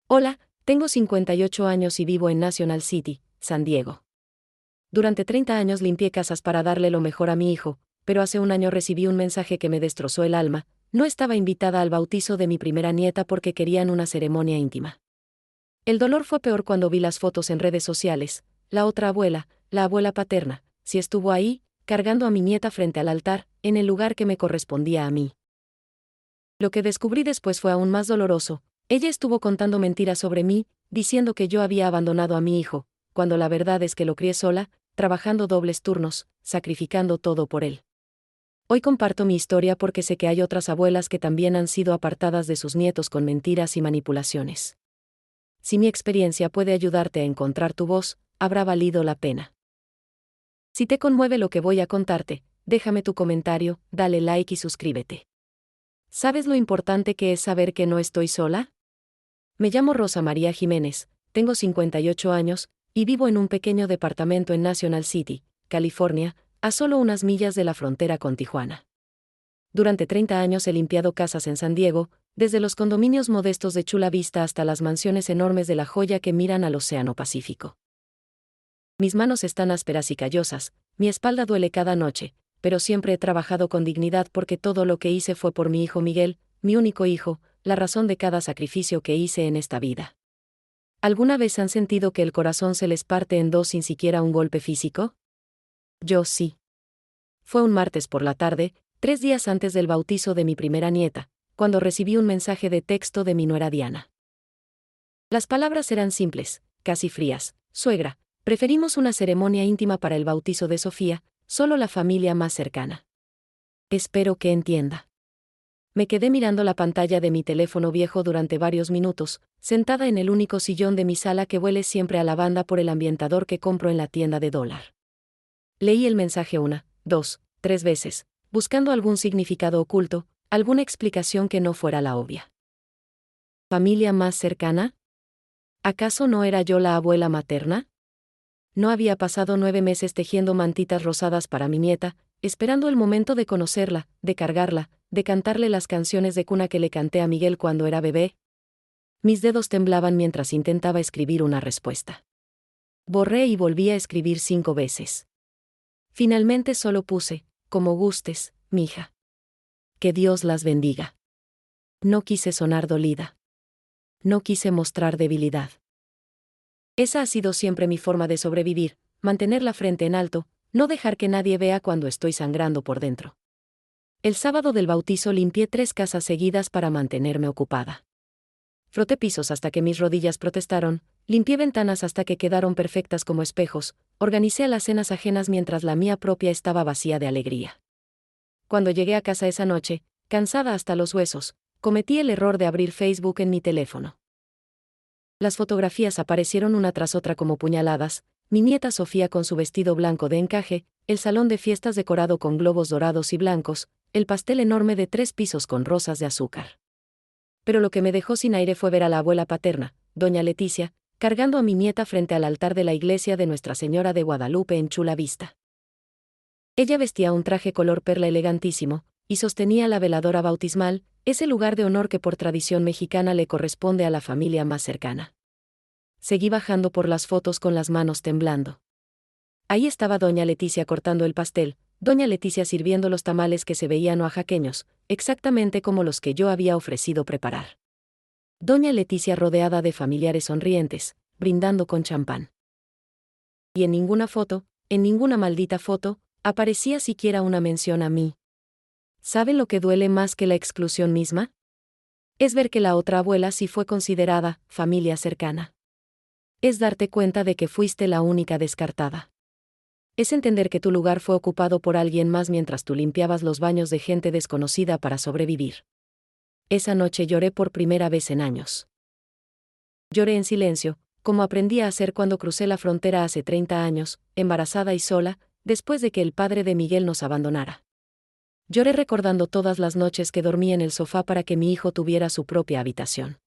Hola, tengo 58 años y vivo en National City, San Diego. Durante 30 años limpié casas para darle lo mejor a mi hijo, pero hace un año recibí un mensaje que me destrozó el alma. No estaba invitada al bautizo de mi primera nieta porque querían una ceremonia íntima. El dolor fue peor cuando vi las fotos en redes sociales. La otra abuela, la abuela paterna, sí estuvo ahí, cargando a mi nieta frente al altar, en el lugar que me correspondía a mí. Lo que descubrí después fue aún más doloroso. Ella estuvo contando mentiras sobre mí, diciendo que yo había abandonado a mi hijo, cuando la verdad es que lo crié sola, trabajando dobles turnos, sacrificando todo por él. Hoy comparto mi historia porque sé que hay otras abuelas que también han sido apartadas de sus nietos con mentiras y manipulaciones. Si mi experiencia puede ayudarte a encontrar tu voz, habrá valido la pena. Si te conmueve lo que voy a contarte, déjame tu comentario, dale like y suscríbete. ¿Sabes lo importante que es saber que no estoy sola? Me llamo Rosa María Jiménez, tengo 58 años, y vivo en un pequeño departamento en National City, California, a solo unas millas de la frontera con Tijuana. Durante 30 años he limpiado casas en San Diego, desde los condominios modestos de Chula Vista hasta las mansiones enormes de La Joya que miran al Océano Pacífico. Mis manos están ásperas y callosas, mi espalda duele cada noche, pero siempre he trabajado con dignidad porque todo lo que hice fue por mi hijo Miguel, mi único hijo, la razón de cada sacrificio que hice en esta vida. ¿Alguna vez han sentido que el corazón se les parte en dos sin siquiera un golpe físico? Yo sí. Fue un martes por la tarde, 3 días antes del bautizo de mi primera nieta, cuando recibí un mensaje de texto de mi nuera Diana. Las palabras eran simples, casi frías. Suegra, preferimos una ceremonia íntima para el bautizo de Sofía, solo la familia más cercana. Espero que entienda. Me quedé mirando la pantalla de mi teléfono viejo durante varios minutos, sentada en el único sillón de mi sala que huele siempre a lavanda por el ambientador que compro en la tienda de dólar. Leí el mensaje 1, 2, 3 veces, buscando algún significado oculto, alguna explicación que no fuera la obvia. ¿Familia más cercana? ¿Acaso no era yo la abuela materna? No había pasado 9 meses tejiendo mantitas rosadas para mi nieta, esperando el momento de conocerla, de cargarla, de cantarle las canciones de cuna que le canté a Miguel cuando era bebé. Mis dedos temblaban mientras intentaba escribir una respuesta. Borré y volví a escribir 5 veces. Finalmente solo puse, como gustes, mija. Que Dios las bendiga. No quise sonar dolida. No quise mostrar debilidad. Esa ha sido siempre mi forma de sobrevivir, mantener la frente en alto, no dejar que nadie vea cuando estoy sangrando por dentro. El sábado del bautizo limpié 3 casas seguidas para mantenerme ocupada. Froté pisos hasta que mis rodillas protestaron, limpié ventanas hasta que quedaron perfectas como espejos, organicé alacenas ajenas mientras la mía propia estaba vacía de alegría. Cuando llegué a casa esa noche, cansada hasta los huesos, cometí el error de abrir Facebook en mi teléfono. Las fotografías aparecieron una tras otra como puñaladas, mi nieta Sofía con su vestido blanco de encaje, el salón de fiestas decorado con globos dorados y blancos, el pastel enorme de 3 pisos con rosas de azúcar. Pero lo que me dejó sin aire fue ver a la abuela paterna, doña Leticia, cargando a mi nieta frente al altar de la iglesia de Nuestra Señora de Guadalupe en Chula Vista. Ella vestía un traje color perla elegantísimo, y sostenía la veladora bautismal, ese lugar de honor que por tradición mexicana le corresponde a la familia más cercana. Seguí bajando por las fotos con las manos temblando. Ahí estaba doña Leticia cortando el pastel, doña Leticia sirviendo los tamales que se veían oaxaqueños, exactamente como los que yo había ofrecido preparar. Doña Leticia rodeada de familiares sonrientes, brindando con champán. Y en ninguna foto, en ninguna maldita foto, aparecía siquiera una mención a mí. ¿Saben lo que duele más que la exclusión misma? Es ver que la otra abuela sí fue considerada familia cercana. Es darte cuenta de que fuiste la única descartada. Es entender que tu lugar fue ocupado por alguien más mientras tú limpiabas los baños de gente desconocida para sobrevivir. Esa noche lloré por primera vez en años. Lloré en silencio, como aprendí a hacer cuando crucé la frontera hace 30 años, embarazada y sola, después de que el padre de Miguel nos abandonara. Lloré recordando todas las noches que dormí en el sofá para que mi hijo tuviera su propia habitación.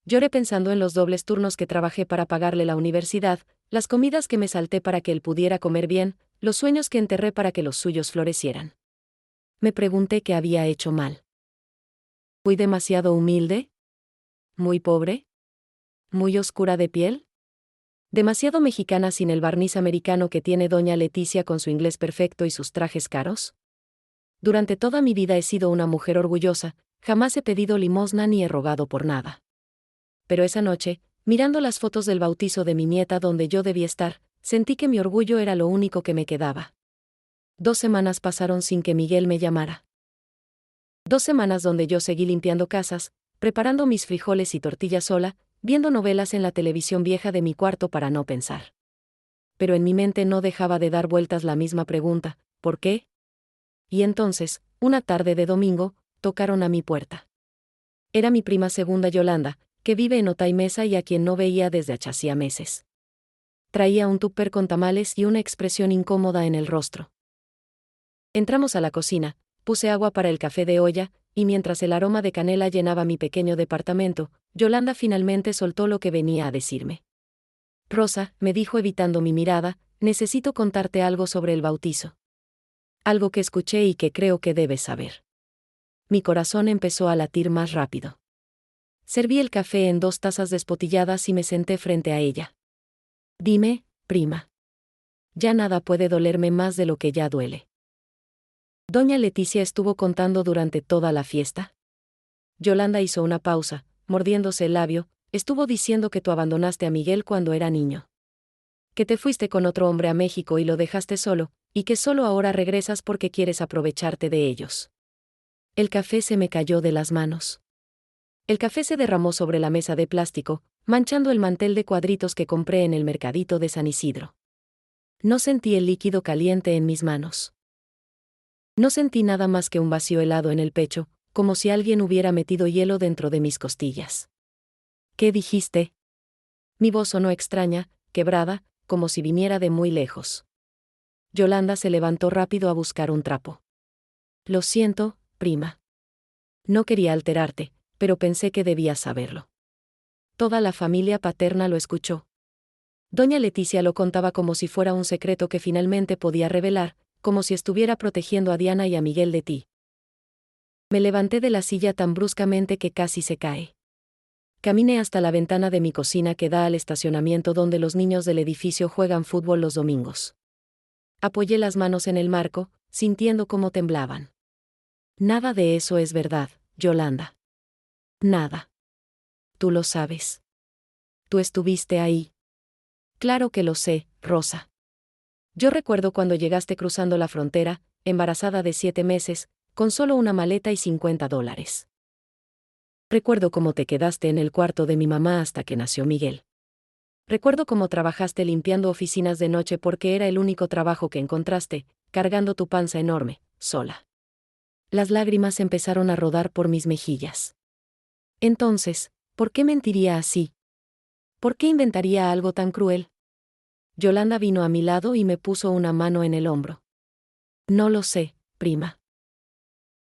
Lloré pensando en los dobles turnos que trabajé para pagarle la universidad, las comidas que me salté para que él pudiera comer bien, los sueños que enterré para que los suyos florecieran. Me pregunté qué había hecho mal. ¿Fui demasiado humilde? ¿Muy pobre? ¿Muy oscura de piel? ¿Demasiado mexicana sin el barniz americano que tiene doña Leticia con su inglés perfecto y sus trajes caros? Durante toda mi vida he sido una mujer orgullosa, jamás he pedido limosna ni he rogado por nada. Pero esa noche, mirando las fotos del bautizo de mi nieta donde yo debía estar, sentí que mi orgullo era lo único que me quedaba. 2 semanas pasaron sin que Miguel me llamara. 2 semanas donde yo seguí limpiando casas, preparando mis frijoles y tortillas sola, viendo novelas en la televisión vieja de mi cuarto para no pensar. Pero en mi mente no dejaba de dar vueltas la misma pregunta, ¿por qué? Y entonces, una tarde de domingo, tocaron a mi puerta. Era mi prima segunda Yolanda, que vive en Otay Mesa y a quien no veía desde hacía meses. Traía un tupper con tamales y una expresión incómoda en el rostro. Entramos a la cocina, puse agua para el café de olla, y mientras el aroma de canela llenaba mi pequeño departamento, Yolanda finalmente soltó lo que venía a decirme. Rosa, me dijo evitando mi mirada, necesito contarte algo sobre el bautizo. Algo que escuché y que creo que debes saber. Mi corazón empezó a latir más rápido. Serví el café en 2 tazas despotilladas y me senté frente a ella. Dime, prima. Ya nada puede dolerme más de lo que ya duele. Doña Leticia estuvo contando durante toda la fiesta. Yolanda hizo una pausa, mordiéndose el labio, estuvo diciendo que tú abandonaste a Miguel cuando era niño. Que te fuiste con otro hombre a México y lo dejaste solo, y que solo ahora regresas porque quieres aprovecharte de ellos. El café se me cayó de las manos. El café se derramó sobre la mesa de plástico, manchando el mantel de cuadritos que compré en el mercadito de San Isidro. No sentí el líquido caliente en mis manos. No sentí nada más que un vacío helado en el pecho, como si alguien hubiera metido hielo dentro de mis costillas. ¿Qué dijiste? Mi voz sonó extraña, quebrada, como si viniera de muy lejos. Yolanda se levantó rápido a buscar un trapo. Lo siento, prima. No quería alterarte, pero pensé que debías saberlo. Toda la familia paterna lo escuchó. Doña Leticia lo contaba como si fuera un secreto que finalmente podía revelar, como si estuviera protegiendo a Diana y a Miguel de ti. Me levanté de la silla tan bruscamente que casi se cae. Caminé hasta la ventana de mi cocina que da al estacionamiento donde los niños del edificio juegan fútbol los domingos. Apoyé las manos en el marco, sintiendo cómo temblaban. Nada de eso es verdad, Yolanda. Nada. Tú lo sabes. Tú estuviste ahí. Claro que lo sé, Rosa. Yo recuerdo cuando llegaste cruzando la frontera, embarazada de 7 meses, con solo una maleta y $50. Recuerdo cómo te quedaste en el cuarto de mi mamá hasta que nació Miguel. Recuerdo cómo trabajaste limpiando oficinas de noche porque era el único trabajo que encontraste, cargando tu panza enorme, sola. Las lágrimas empezaron a rodar por mis mejillas. Entonces, ¿por qué mentiría así? ¿Por qué inventaría algo tan cruel? Yolanda vino a mi lado y me puso una mano en el hombro. No lo sé, prima.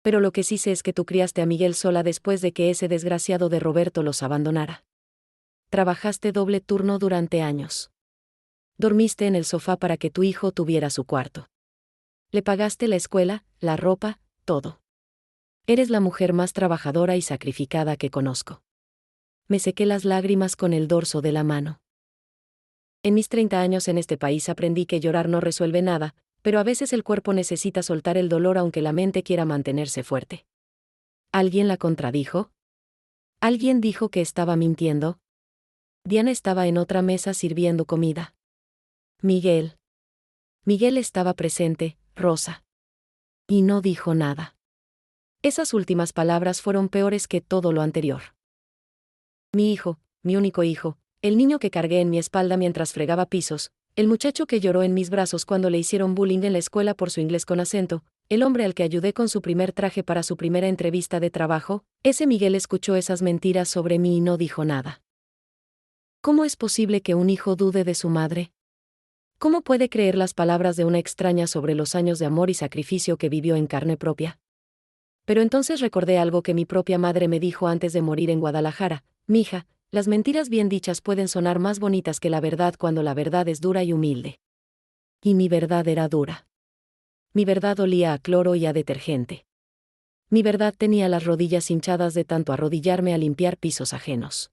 Pero lo que sí sé es que tú criaste a Miguel sola después de que ese desgraciado de Roberto los abandonara. Trabajaste doble turno durante años. Dormiste en el sofá para que tu hijo tuviera su cuarto. Le pagaste la escuela, la ropa, todo. Eres la mujer más trabajadora y sacrificada que conozco. Me sequé las lágrimas con el dorso de la mano. En mis 30 años en este país aprendí que llorar no resuelve nada, pero a veces el cuerpo necesita soltar el dolor aunque la mente quiera mantenerse fuerte. ¿Alguien la contradijo? ¿Alguien dijo que estaba mintiendo? Diana estaba en otra mesa sirviendo comida. Miguel. Miguel estaba presente, Rosa. Y no dijo nada. Esas últimas palabras fueron peores que todo lo anterior. Mi hijo, mi único hijo, el niño que cargué en mi espalda mientras fregaba pisos, el muchacho que lloró en mis brazos cuando le hicieron bullying en la escuela por su inglés con acento, el hombre al que ayudé con su primer traje para su primera entrevista de trabajo, ese Miguel escuchó esas mentiras sobre mí y no dijo nada. ¿Cómo es posible que un hijo dude de su madre? ¿Cómo puede creer las palabras de una extraña sobre los años de amor y sacrificio que vivió en carne propia? Pero entonces recordé algo que mi propia madre me dijo antes de morir en Guadalajara: mija, las mentiras bien dichas pueden sonar más bonitas que la verdad cuando la verdad es dura y humilde. Y mi verdad era dura. Mi verdad olía a cloro y a detergente. Mi verdad tenía las rodillas hinchadas de tanto arrodillarme a limpiar pisos ajenos.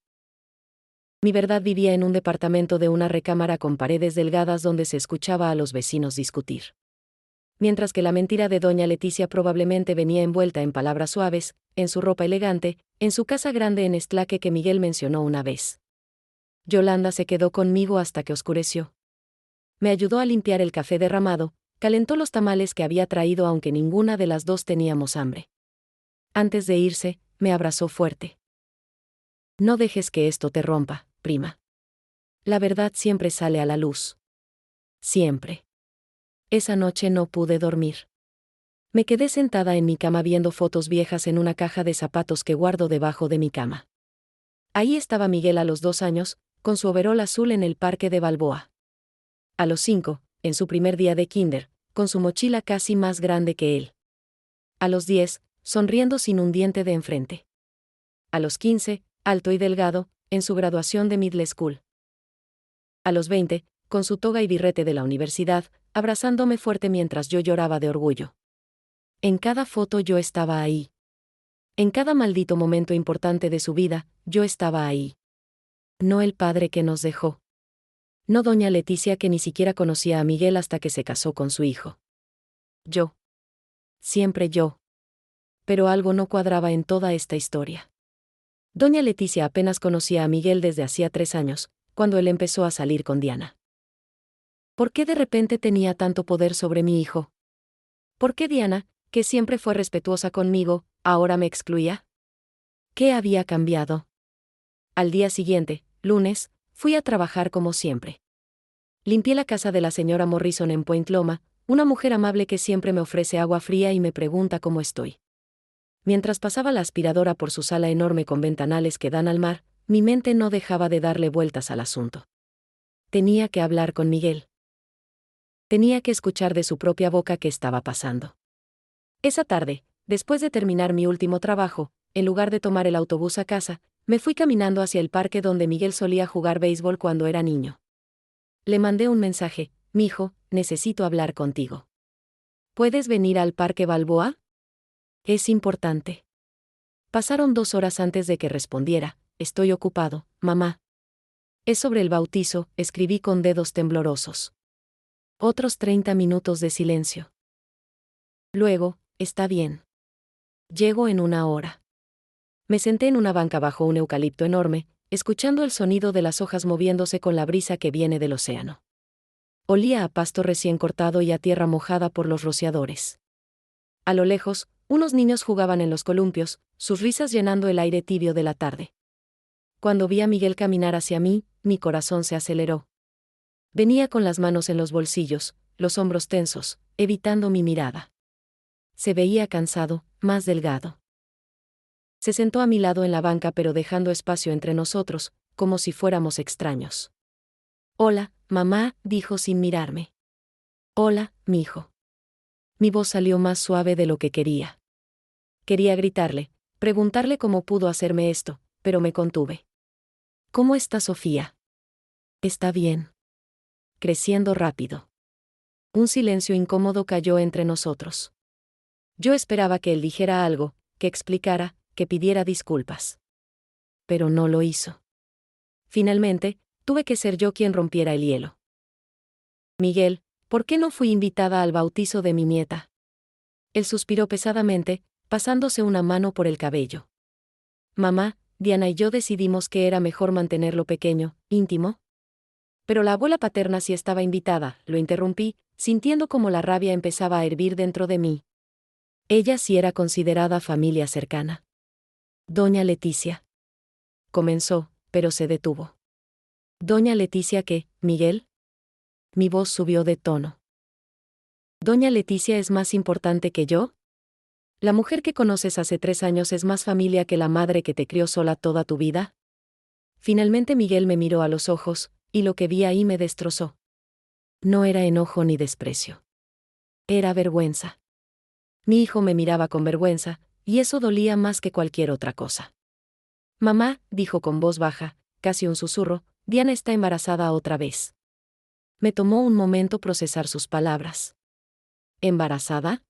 Mi verdad vivía en un departamento de una recámara con paredes delgadas donde se escuchaba a los vecinos discutir. Mientras que la mentira de doña Leticia probablemente venía envuelta en palabras suaves, en su ropa elegante, en su casa grande en Estlaque que Miguel mencionó una vez. Yolanda se quedó conmigo hasta que oscureció. Me ayudó a limpiar el café derramado, calentó los tamales que había traído aunque ninguna de las dos teníamos hambre. Antes de irse, me abrazó fuerte. No dejes que esto te rompa, prima. La verdad siempre sale a la luz. Siempre. Esa noche no pude dormir. Me quedé sentada en mi cama viendo fotos viejas en una caja de zapatos que guardo debajo de mi cama. Ahí estaba Miguel a los 2 años, con su overol azul en el parque de Balboa. A los 5, en su primer día de kinder, con su mochila casi más grande que él. A los 10, sonriendo sin un diente de enfrente. A los 15, alto y delgado, en su graduación de middle school. A los 20, con su toga y birrete de la universidad, abrazándome fuerte mientras yo lloraba de orgullo. En cada foto yo estaba ahí. En cada maldito momento importante de su vida, yo estaba ahí. No el padre que nos dejó. No doña Leticia que ni siquiera conocía a Miguel hasta que se casó con su hijo. Yo. Siempre yo. Pero algo no cuadraba en toda esta historia. Doña Leticia apenas conocía a Miguel desde hacía 3 años, cuando él empezó a salir con Diana. ¿Por qué de repente tenía tanto poder sobre mi hijo? ¿Por qué Diana, que siempre fue respetuosa conmigo, ahora me excluía? ¿Qué había cambiado? Al día siguiente, lunes, fui a trabajar como siempre. Limpié la casa de la señora Morrison en Point Loma, una mujer amable que siempre me ofrece agua fría y me pregunta cómo estoy. Mientras pasaba la aspiradora por su sala enorme con ventanales que dan al mar, mi mente no dejaba de darle vueltas al asunto. Tenía que hablar con Miguel. Tenía que escuchar de su propia boca qué estaba pasando. Esa tarde, después de terminar mi último trabajo, en lugar de tomar el autobús a casa, me fui caminando hacia el parque donde Miguel solía jugar béisbol cuando era niño. Le mandé un mensaje: mijo, necesito hablar contigo. ¿Puedes venir al Parque Balboa? Es importante. Pasaron 2 horas antes de que respondiera: estoy ocupado, mamá. Es sobre el bautizo, escribí con dedos temblorosos. Otros 30 minutos de silencio. Luego, está bien. Llego en 1 hora. Me senté en una banca bajo un eucalipto enorme, escuchando el sonido de las hojas moviéndose con la brisa que viene del océano. Olía a pasto recién cortado y a tierra mojada por los rociadores. A lo lejos, unos niños jugaban en los columpios, sus risas llenando el aire tibio de la tarde. Cuando vi a Miguel caminar hacia mí, mi corazón se aceleró. Venía con las manos en los bolsillos, los hombros tensos, evitando mi mirada. Se veía cansado, más delgado. Se sentó a mi lado en la banca pero dejando espacio entre nosotros, como si fuéramos extraños. Hola, mamá, dijo sin mirarme. Hola, mijo. Mi voz salió más suave de lo que quería. Quería gritarle, preguntarle cómo pudo hacerme esto, pero me contuve. ¿Cómo está Sofía? Está bien. Creciendo rápido. Un silencio incómodo cayó entre nosotros. Yo esperaba que él dijera algo, que explicara, que pidiera disculpas. Pero no lo hizo. Finalmente, tuve que ser yo quien rompiera el hielo. Miguel, ¿por qué no fui invitada al bautizo de mi nieta? Él suspiró pesadamente, pasándose una mano por el cabello. Mamá, Diana y yo decidimos que era mejor mantenerlo pequeño, íntimo. Pero la abuela paterna sí estaba invitada, lo interrumpí, sintiendo como la rabia empezaba a hervir dentro de mí. Ella sí era considerada familia cercana. Doña Leticia. Comenzó, pero se detuvo. ¿Doña Leticia qué, Miguel? Mi voz subió de tono. ¿Doña Leticia es más importante que yo? ¿La mujer que conoces hace 3 años es más familia que la madre que te crió sola toda tu vida? Finalmente Miguel me miró a los ojos, y lo que vi ahí me destrozó. No era enojo ni desprecio. Era vergüenza. Mi hijo me miraba con vergüenza, y eso dolía más que cualquier otra cosa. Mamá, dijo con voz baja, casi un susurro, Diana está embarazada otra vez. Me tomó un momento procesar sus palabras. ¿Embarazada?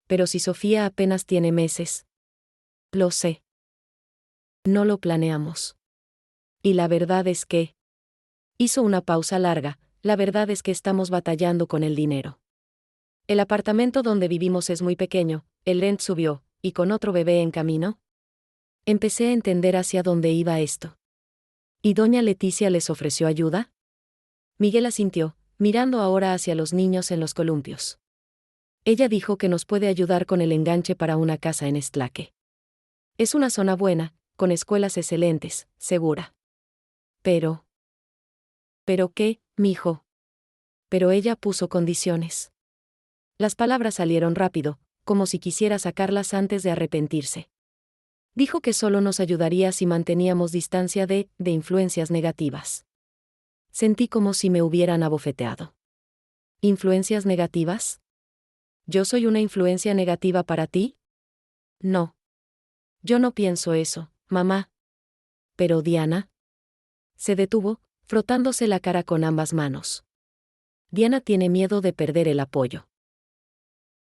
Pero si Sofía apenas tiene meses. Lo sé. No lo planeamos. Y la verdad es que... Hizo una pausa larga, la verdad es que estamos batallando con el dinero. El apartamento donde vivimos es muy pequeño, el rent subió, y con otro bebé en camino. Empecé a entender hacia dónde iba esto. ¿Y doña Leticia les ofreció ayuda? Miguel asintió, mirando ahora hacia los niños en los columpios. Ella dijo que nos puede ayudar con el enganche para una casa en Estlaque. Es una zona buena, con escuelas excelentes, segura. Pero... ¿Pero qué, mijo? Pero ella puso condiciones. Las palabras salieron rápido, como si quisiera sacarlas antes de arrepentirse. Dijo que solo nos ayudaría si manteníamos distancia de influencias negativas. Sentí como si me hubieran abofeteado. ¿Influencias negativas? ¿Yo soy una influencia negativa para ti? No. Yo no pienso eso, mamá. Pero Diana. Se detuvo, frotándose la cara con ambas manos. Diana tiene miedo de perder el apoyo.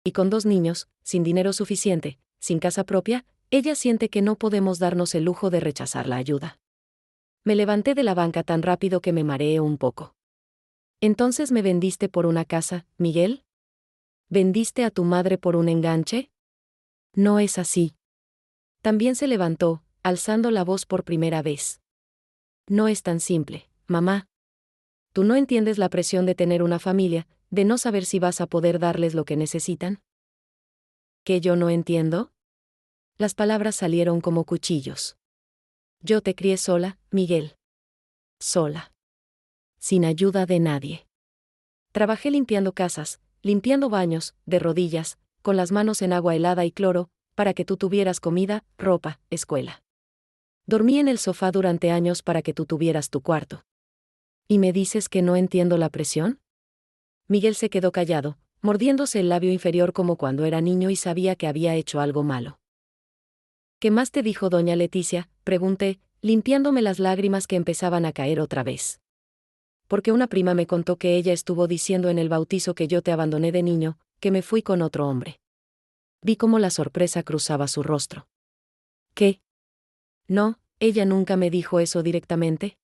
Y con 2 niños, sin dinero suficiente, sin casa propia, ella siente que no podemos darnos el lujo de rechazar la ayuda. Me levanté de la banca tan rápido que me mareé un poco. ¿Entonces me vendiste por una casa, Miguel? ¿Vendiste a tu madre por un enganche? No es así. También se levantó, alzando la voz por primera vez. No es tan simple, mamá. Tú no entiendes la presión de tener una familia, de no saber si vas a poder darles lo que necesitan. ¿Qué yo no entiendo? Las palabras salieron como cuchillos. Yo te crié sola, Miguel. Sola. Sin ayuda de nadie. Trabajé limpiando casas, limpiando baños, de rodillas, con las manos en agua helada y cloro, para que tú tuvieras comida, ropa, escuela. Dormí en el sofá durante años para que tú tuvieras tu cuarto. ¿Y me dices que no entiendo la presión? Miguel se quedó callado, mordiéndose el labio inferior como cuando era niño y sabía que había hecho algo malo. ¿Qué más te dijo doña Leticia?, pregunté, limpiándome las lágrimas que empezaban a caer otra vez. Porque una prima me contó que ella estuvo diciendo en el bautizo que yo te abandoné de niño, que me fui con otro hombre. Vi cómo la sorpresa cruzaba su rostro. ¿Qué? No, ella nunca me dijo eso directamente.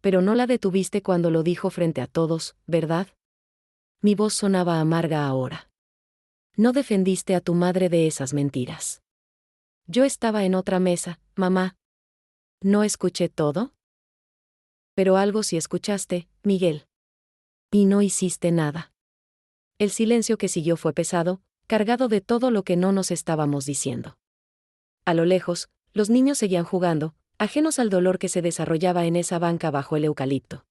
Pero no la detuviste cuando lo dijo frente a todos, ¿verdad? Mi voz sonaba amarga ahora. No defendiste a tu madre de esas mentiras. Yo estaba en otra mesa, mamá. ¿No escuché todo? Pero algo sí escuchaste, Miguel. Y no hiciste nada. El silencio que siguió fue pesado, cargado de todo lo que no nos estábamos diciendo. A lo lejos, los niños seguían jugando, ajenos al dolor que se desarrollaba en esa banca bajo el eucalipto.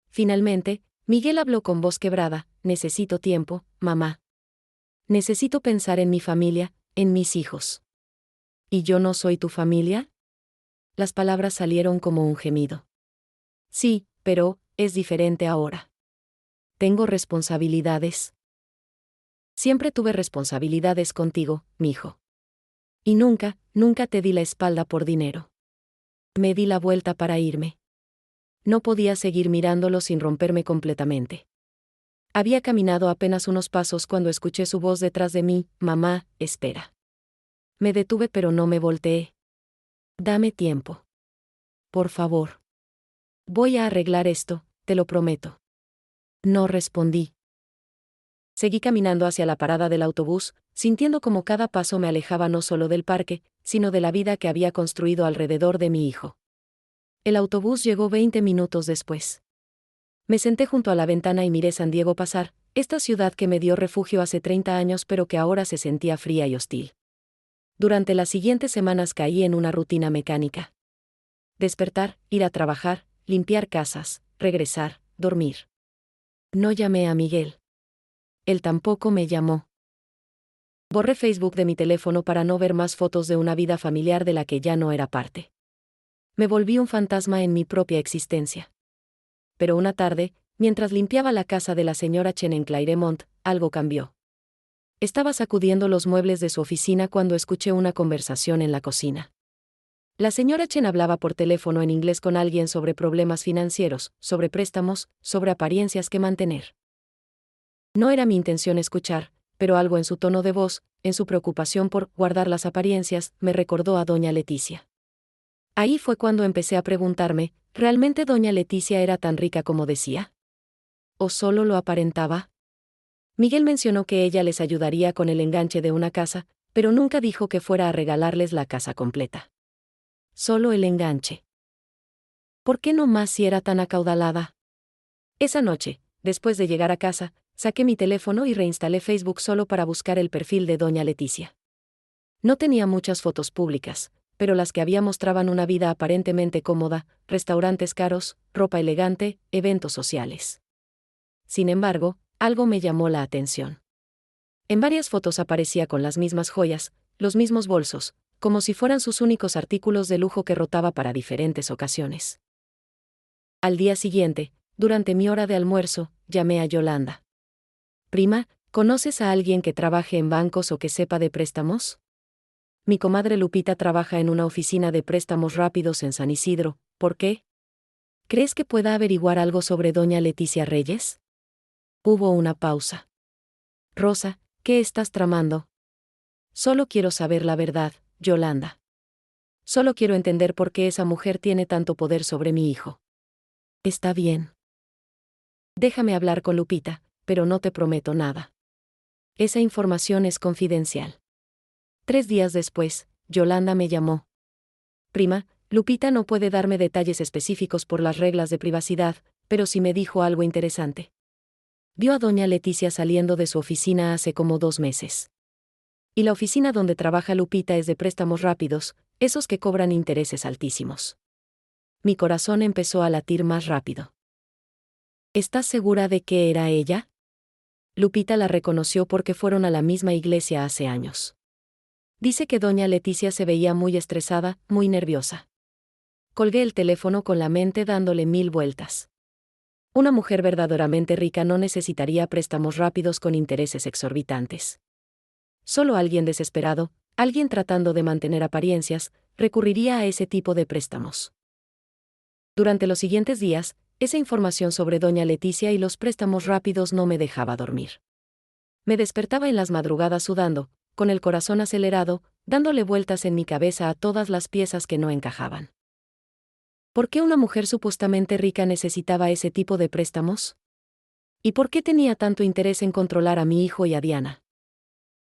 Finalmente, Miguel habló con voz quebrada: necesito tiempo, mamá. Necesito pensar en mi familia, en mis hijos. ¿Y yo no soy tu familia? Las palabras salieron como un gemido. Sí, pero, es diferente ahora. Tengo responsabilidades. Siempre tuve responsabilidades contigo, mijo. Y nunca, nunca te di la espalda por dinero. Me di la vuelta para irme. No podía seguir mirándolo sin romperme completamente. Había caminado apenas unos pasos cuando escuché su voz detrás de mí: mamá, espera. Me detuve pero no me volteé. Dame tiempo. Por favor. Voy a arreglar esto, te lo prometo. No respondí. Seguí caminando hacia la parada del autobús, sintiendo como cada paso me alejaba no solo del parque, sino de la vida que había construido alrededor de mi hijo. El autobús llegó 20 minutos después. Me senté junto a la ventana y miré San Diego pasar, esta ciudad que me dio refugio hace 30 años pero que ahora se sentía fría y hostil. Durante las siguientes semanas caí en una rutina mecánica. Despertar, ir a trabajar, limpiar casas, regresar, dormir. No llamé a Miguel. Él tampoco me llamó. Borré Facebook de mi teléfono para no ver más fotos de una vida familiar de la que ya no era parte. Me volví un fantasma en mi propia existencia. Pero una tarde, mientras limpiaba la casa de la señora Chen en Claremont, algo cambió. Estaba sacudiendo los muebles de su oficina cuando escuché una conversación en la cocina. La señora Chen hablaba por teléfono en inglés con alguien sobre problemas financieros, sobre préstamos, sobre apariencias que mantener. No era mi intención escuchar, pero algo en su tono de voz, en su preocupación por guardar las apariencias, me recordó a doña Leticia. Ahí fue cuando empecé a preguntarme, ¿realmente doña Leticia era tan rica como decía? ¿O solo lo aparentaba? Miguel mencionó que ella les ayudaría con el enganche de una casa, pero nunca dijo que fuera a regalarles la casa completa. Solo el enganche. ¿Por qué no más si era tan acaudalada? Esa noche, después de llegar a casa, saqué mi teléfono y reinstalé Facebook solo para buscar el perfil de doña Leticia. No tenía muchas fotos públicas, pero las que había mostraban una vida aparentemente cómoda, restaurantes caros, ropa elegante, eventos sociales. Sin embargo, algo me llamó la atención. En varias fotos aparecía con las mismas joyas, los mismos bolsos, como si fueran sus únicos artículos de lujo que rotaba para diferentes ocasiones. Al día siguiente, durante mi hora de almuerzo, llamé a Yolanda. Prima, ¿conoces a alguien que trabaje en bancos o que sepa de préstamos? Mi comadre Lupita trabaja en una oficina de préstamos rápidos en San Isidro. ¿Por qué? ¿Crees que pueda averiguar algo sobre doña Leticia Reyes? Hubo una pausa. Rosa, ¿qué estás tramando? Solo quiero saber la verdad, Yolanda. Solo quiero entender por qué esa mujer tiene tanto poder sobre mi hijo. Está bien. Déjame hablar con Lupita, pero no te prometo nada. Esa información es confidencial. 3 días después, Yolanda me llamó. Prima, Lupita no puede darme detalles específicos por las reglas de privacidad, pero sí me dijo algo interesante. Vio a doña Leticia saliendo de su oficina hace como 2 meses. Y la oficina donde trabaja Lupita es de préstamos rápidos, esos que cobran intereses altísimos. Mi corazón empezó a latir más rápido. ¿Estás segura de que era ella? Lupita la reconoció porque fueron a la misma iglesia hace años. Dice que doña Leticia se veía muy estresada, muy nerviosa. Colgué el teléfono con la mente dándole 1000 vueltas. Una mujer verdaderamente rica no necesitaría préstamos rápidos con intereses exorbitantes. Solo alguien desesperado, alguien tratando de mantener apariencias, recurriría a ese tipo de préstamos. Durante los siguientes días, esa información sobre doña Leticia y los préstamos rápidos no me dejaba dormir. Me despertaba en las madrugadas sudando, con el corazón acelerado, dándole vueltas en mi cabeza a todas las piezas que no encajaban. ¿Por qué una mujer supuestamente rica necesitaba ese tipo de préstamos? ¿Y por qué tenía tanto interés en controlar a mi hijo y a Diana?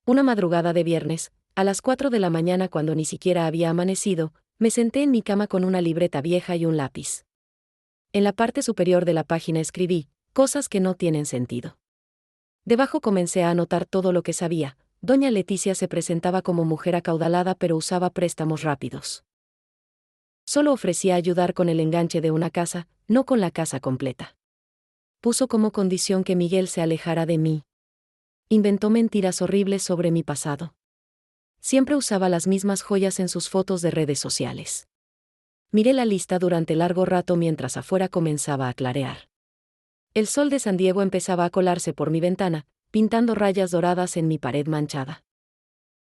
Una madrugada de viernes, a las 4 de la mañana cuando ni siquiera había amanecido, me senté en mi cama con una libreta vieja y un lápiz. En la parte superior de la página escribí, cosas que no tienen sentido. Debajo comencé a anotar todo lo que sabía. Doña Leticia se presentaba como mujer acaudalada pero usaba préstamos rápidos. Solo ofrecía ayudar con el enganche de una casa, no con la casa completa. Puso como condición que Miguel se alejara de mí. Inventó mentiras horribles sobre mi pasado. Siempre usaba las mismas joyas en sus fotos de redes sociales. Miré la lista durante largo rato mientras afuera comenzaba a clarear. El sol de San Diego empezaba a colarse por mi ventana, pintando rayas doradas en mi pared manchada.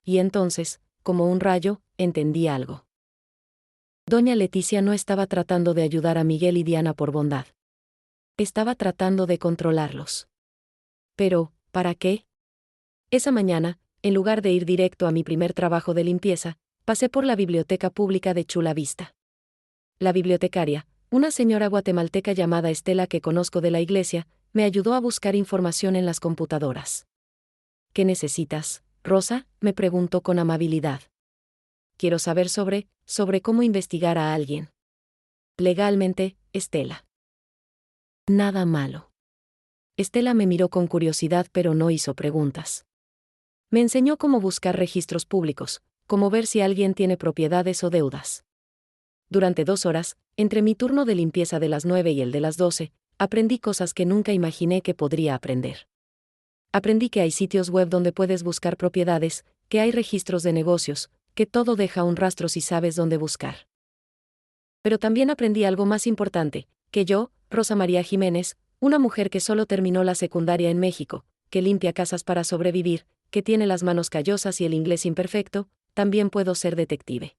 Y entonces, como un rayo, entendí algo. Doña Leticia no estaba tratando de ayudar a Miguel y Diana por bondad. Estaba tratando de controlarlos. Pero, ¿para qué? Esa mañana, en lugar de ir directo a mi primer trabajo de limpieza, pasé por la biblioteca pública de Chula Vista. La bibliotecaria, una señora guatemalteca llamada Estela que conozco de la iglesia, me ayudó a buscar información en las computadoras. ¿Qué necesitas, Rosa?, me preguntó con amabilidad. Quiero saber sobre cómo investigar a alguien. Legalmente, Estela. Nada malo. Estela me miró con curiosidad pero no hizo preguntas. Me enseñó cómo buscar registros públicos, cómo ver si alguien tiene propiedades o deudas. Durante 2 horas, entre mi turno de limpieza de las 9 y el de las 12, aprendí cosas que nunca imaginé que podría aprender. Aprendí que hay sitios web donde puedes buscar propiedades, que hay registros de negocios, que todo deja un rastro si sabes dónde buscar. Pero también aprendí algo más importante, que yo, Rosa María Jiménez, una mujer que solo terminó la secundaria en México, que limpia casas para sobrevivir, que tiene las manos callosas y el inglés imperfecto, también puedo ser detective.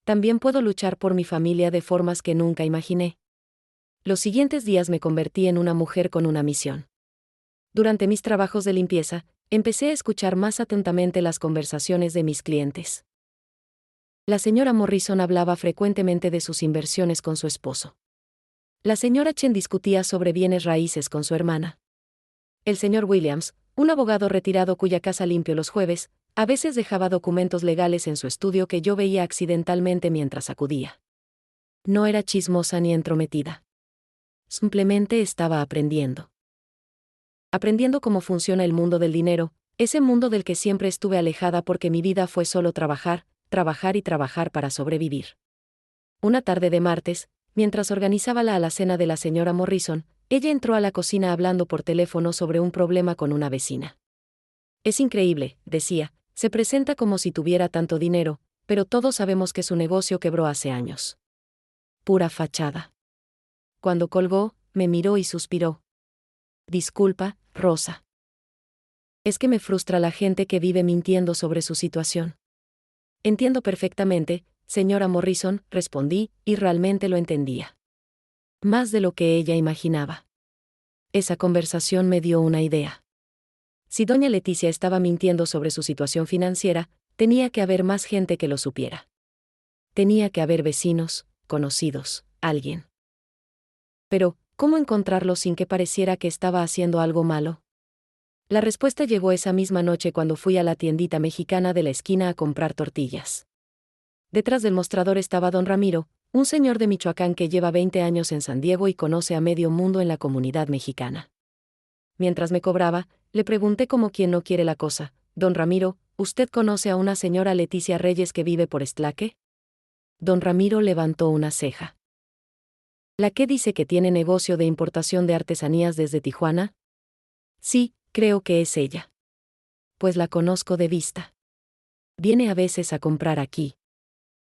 También puedo luchar por mi familia de formas que nunca imaginé. Los siguientes días me convertí en una mujer con una misión. Durante mis trabajos de limpieza, empecé a escuchar más atentamente las conversaciones de mis clientes. La señora Morrison hablaba frecuentemente de sus inversiones con su esposo. La señora Chen discutía sobre bienes raíces con su hermana. El señor Williams, un abogado retirado cuya casa limpio los jueves, a veces dejaba documentos legales en su estudio que yo veía accidentalmente mientras acudía. No era chismosa ni entrometida. Simplemente estaba aprendiendo. Aprendiendo cómo funciona el mundo del dinero, ese mundo del que siempre estuve alejada porque mi vida fue solo trabajar, trabajar y trabajar para sobrevivir. Una tarde de martes, mientras organizaba la alacena de la señora Morrison, ella entró a la cocina hablando por teléfono sobre un problema con una vecina. Es increíble, decía, se presenta como si tuviera tanto dinero, pero todos sabemos que su negocio quebró hace años. Pura fachada. Cuando colgó, me miró y suspiró. Disculpa, Rosa. Es que me frustra la gente que vive mintiendo sobre su situación. Entiendo perfectamente, señora Morrison, respondí, y realmente lo entendía. Más de lo que ella imaginaba. Esa conversación me dio una idea. Si doña Leticia estaba mintiendo sobre su situación financiera, tenía que haber más gente que lo supiera. Tenía que haber vecinos, conocidos, alguien. Pero, ¿cómo encontrarlo sin que pareciera que estaba haciendo algo malo? La respuesta llegó esa misma noche cuando fui a la tiendita mexicana de la esquina a comprar tortillas. Detrás del mostrador estaba don Ramiro, un señor de Michoacán que lleva 20 años en San Diego y conoce a medio mundo en la comunidad mexicana. Mientras me cobraba, le pregunté como quien no quiere la cosa: «Don Ramiro, ¿usted conoce a una señora Leticia Reyes que vive por Estlaque?» Don Ramiro levantó una ceja. ¿La que dice que tiene negocio de importación de artesanías desde Tijuana? Sí, creo que es ella. Pues la conozco de vista. Viene a veces a comprar aquí.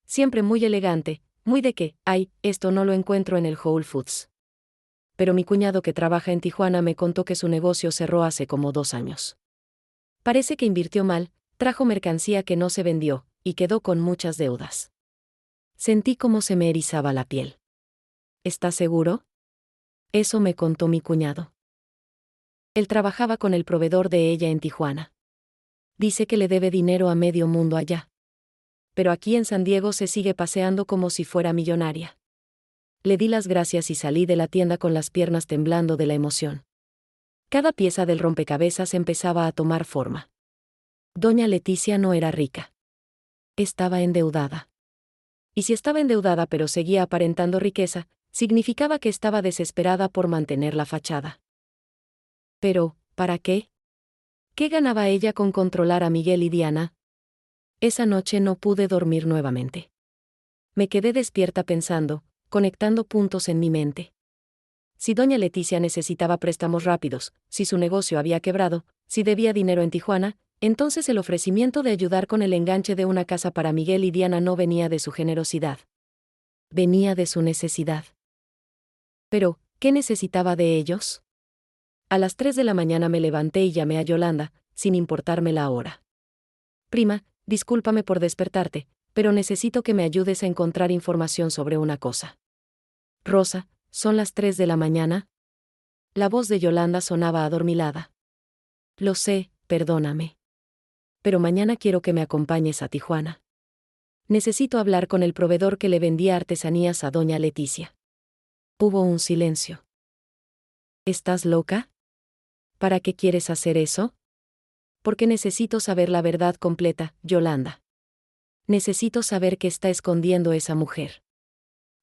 Siempre muy elegante, muy de que, ay, esto no lo encuentro en el Whole Foods. Pero mi cuñado que trabaja en Tijuana me contó que su negocio cerró hace como 2 años. Parece que invirtió mal, trajo mercancía que no se vendió, y quedó con muchas deudas. Sentí como se me erizaba la piel. ¿Estás seguro? Eso me contó mi cuñado. Él trabajaba con el proveedor de ella en Tijuana. Dice que le debe dinero a medio mundo allá. Pero aquí en San Diego se sigue paseando como si fuera millonaria. Le di las gracias y salí de la tienda con las piernas temblando de la emoción. Cada pieza del rompecabezas empezaba a tomar forma. Doña Leticia no era rica. Estaba endeudada. Y si estaba endeudada pero seguía aparentando riqueza, significaba que estaba desesperada por mantener la fachada. Pero, ¿para qué? ¿Qué ganaba ella con controlar a Miguel y Diana? Esa noche no pude dormir nuevamente. Me quedé despierta pensando, conectando puntos en mi mente. Si doña Leticia necesitaba préstamos rápidos, si su negocio había quebrado, si debía dinero en Tijuana, entonces el ofrecimiento de ayudar con el enganche de una casa para Miguel y Diana no venía de su generosidad. Venía de su necesidad. Pero, ¿qué necesitaba de ellos? A las 3 de la mañana me levanté y llamé a Yolanda, sin importarme la hora. Prima, discúlpame por despertarte, pero necesito que me ayudes a encontrar información sobre una cosa. Rosa, ¿son las 3 de la mañana? La voz de Yolanda sonaba adormilada. Lo sé, perdóname. Pero mañana quiero que me acompañes a Tijuana. Necesito hablar con el proveedor que le vendía artesanías a doña Leticia. Hubo un silencio. ¿Estás loca? ¿Para qué quieres hacer eso? Porque necesito saber la verdad completa, Yolanda. Necesito saber qué está escondiendo esa mujer.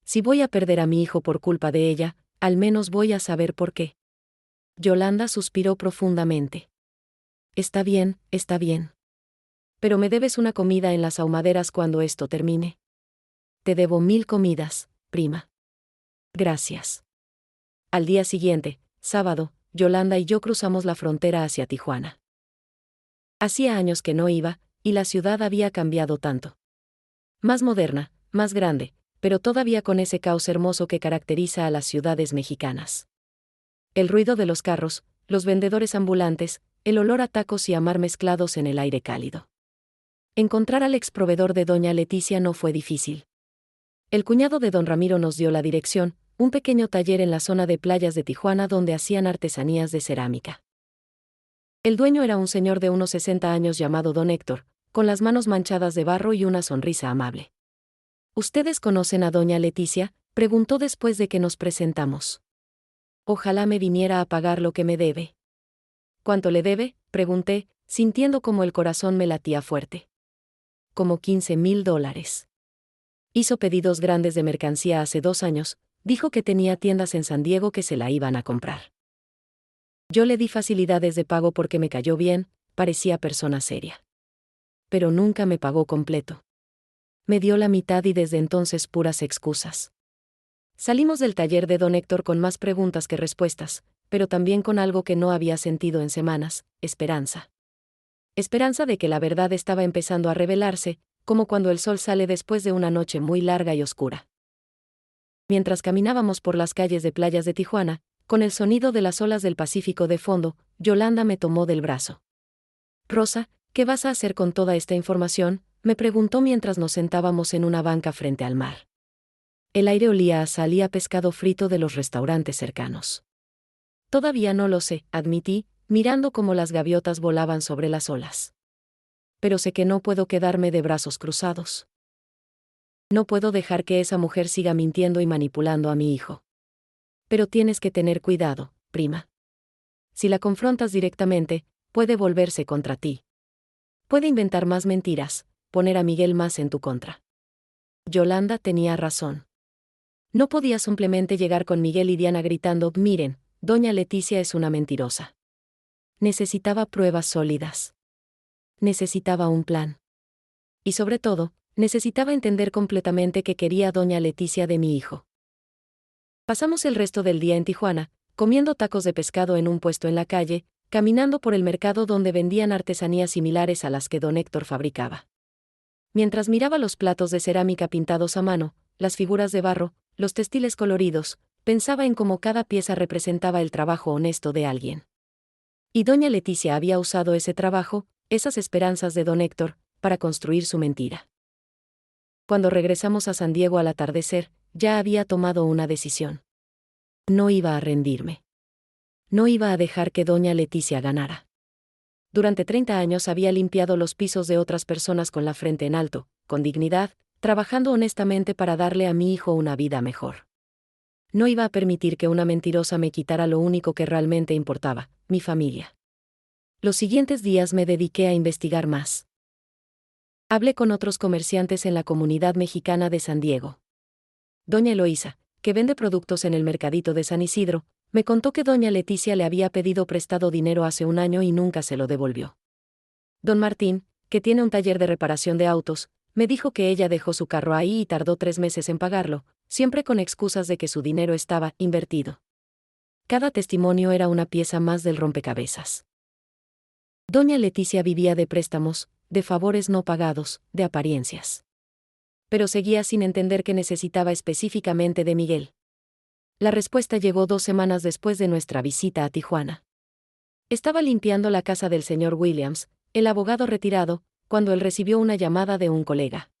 Si voy a perder a mi hijo por culpa de ella, al menos voy a saber por qué. Yolanda suspiró profundamente. Está bien, está bien. Pero me debes una comida en las ahumaderas cuando esto termine. Te debo 1000 comidas, prima. Gracias. Al día siguiente, sábado, Yolanda y yo cruzamos la frontera hacia Tijuana. Hacía años que no iba, y la ciudad había cambiado tanto. Más moderna, más grande, pero todavía con ese caos hermoso que caracteriza a las ciudades mexicanas. El ruido de los carros, los vendedores ambulantes, el olor a tacos y a mar mezclados en el aire cálido. Encontrar al exproveedor de doña Leticia no fue difícil. El cuñado de don Ramiro nos dio la dirección, un pequeño taller en la zona de playas de Tijuana donde hacían artesanías de cerámica. El dueño era un señor de unos 60 años llamado don Héctor, con las manos manchadas de barro y una sonrisa amable. ¿Ustedes conocen a doña Leticia?, preguntó después de que nos presentamos. Ojalá me viniera a pagar lo que me debe. ¿Cuánto le debe?, pregunté, sintiendo como el corazón me latía fuerte. Como $15,000. Hizo pedidos grandes de mercancía hace 2 años, dijo que tenía tiendas en San Diego que se la iban a comprar. Yo le di facilidades de pago porque me cayó bien, parecía persona seria. Pero nunca me pagó completo. Me dio la mitad y desde entonces puras excusas. Salimos del taller de don Héctor con más preguntas que respuestas, pero también con algo que no había sentido en semanas: esperanza. Esperanza de que la verdad estaba empezando a revelarse, como cuando el sol sale después de una noche muy larga y oscura. Mientras caminábamos por las calles de playas de Tijuana, con el sonido de las olas del Pacífico de fondo, Yolanda me tomó del brazo. Rosa, ¿qué vas a hacer con toda esta información?, me preguntó mientras nos sentábamos en una banca frente al mar. El aire olía a sal y a pescado frito de los restaurantes cercanos. Todavía no lo sé, admití, mirando cómo las gaviotas volaban sobre las olas. Pero sé que no puedo quedarme de brazos cruzados. No puedo dejar que esa mujer siga mintiendo y manipulando a mi hijo. Pero tienes que tener cuidado, prima. Si la confrontas directamente, puede volverse contra ti. Puede inventar más mentiras, poner a Miguel más en tu contra. Yolanda tenía razón. No podía simplemente llegar con Miguel y Diana gritando: miren, doña Leticia es una mentirosa. Necesitaba pruebas sólidas. Necesitaba un plan. Y sobre todo, necesitaba entender completamente qué quería doña Leticia de mi hijo. Pasamos el resto del día en Tijuana, comiendo tacos de pescado en un puesto en la calle, caminando por el mercado donde vendían artesanías similares a las que don Héctor fabricaba. Mientras miraba los platos de cerámica pintados a mano, las figuras de barro, los textiles coloridos, pensaba en cómo cada pieza representaba el trabajo honesto de alguien. Y doña Leticia había usado ese trabajo, esas esperanzas de don Héctor, para construir su mentira. Cuando regresamos a San Diego al atardecer, ya había tomado una decisión. No iba a rendirme. No iba a dejar que doña Leticia ganara. Durante 30 años había limpiado los pisos de otras personas con la frente en alto, con dignidad, trabajando honestamente para darle a mi hijo una vida mejor. No iba a permitir que una mentirosa me quitara lo único que realmente importaba, mi familia. Los siguientes días me dediqué a investigar más. Hablé con otros comerciantes en la comunidad mexicana de San Diego. Doña Eloísa, que vende productos en el mercadito de San Isidro, me contó que doña Leticia le había pedido prestado dinero hace 1 año y nunca se lo devolvió. Don Martín, que tiene un taller de reparación de autos, me dijo que ella dejó su carro ahí y tardó 3 meses en pagarlo, siempre con excusas de que su dinero estaba invertido. Cada testimonio era una pieza más del rompecabezas. Doña Leticia vivía de préstamos, de favores no pagados, de apariencias. Pero seguía sin entender que necesitaba específicamente de Miguel. La respuesta llegó 2 semanas después de nuestra visita a Tijuana. Estaba limpiando la casa del señor Williams, el abogado retirado, cuando él recibió una llamada de un colega.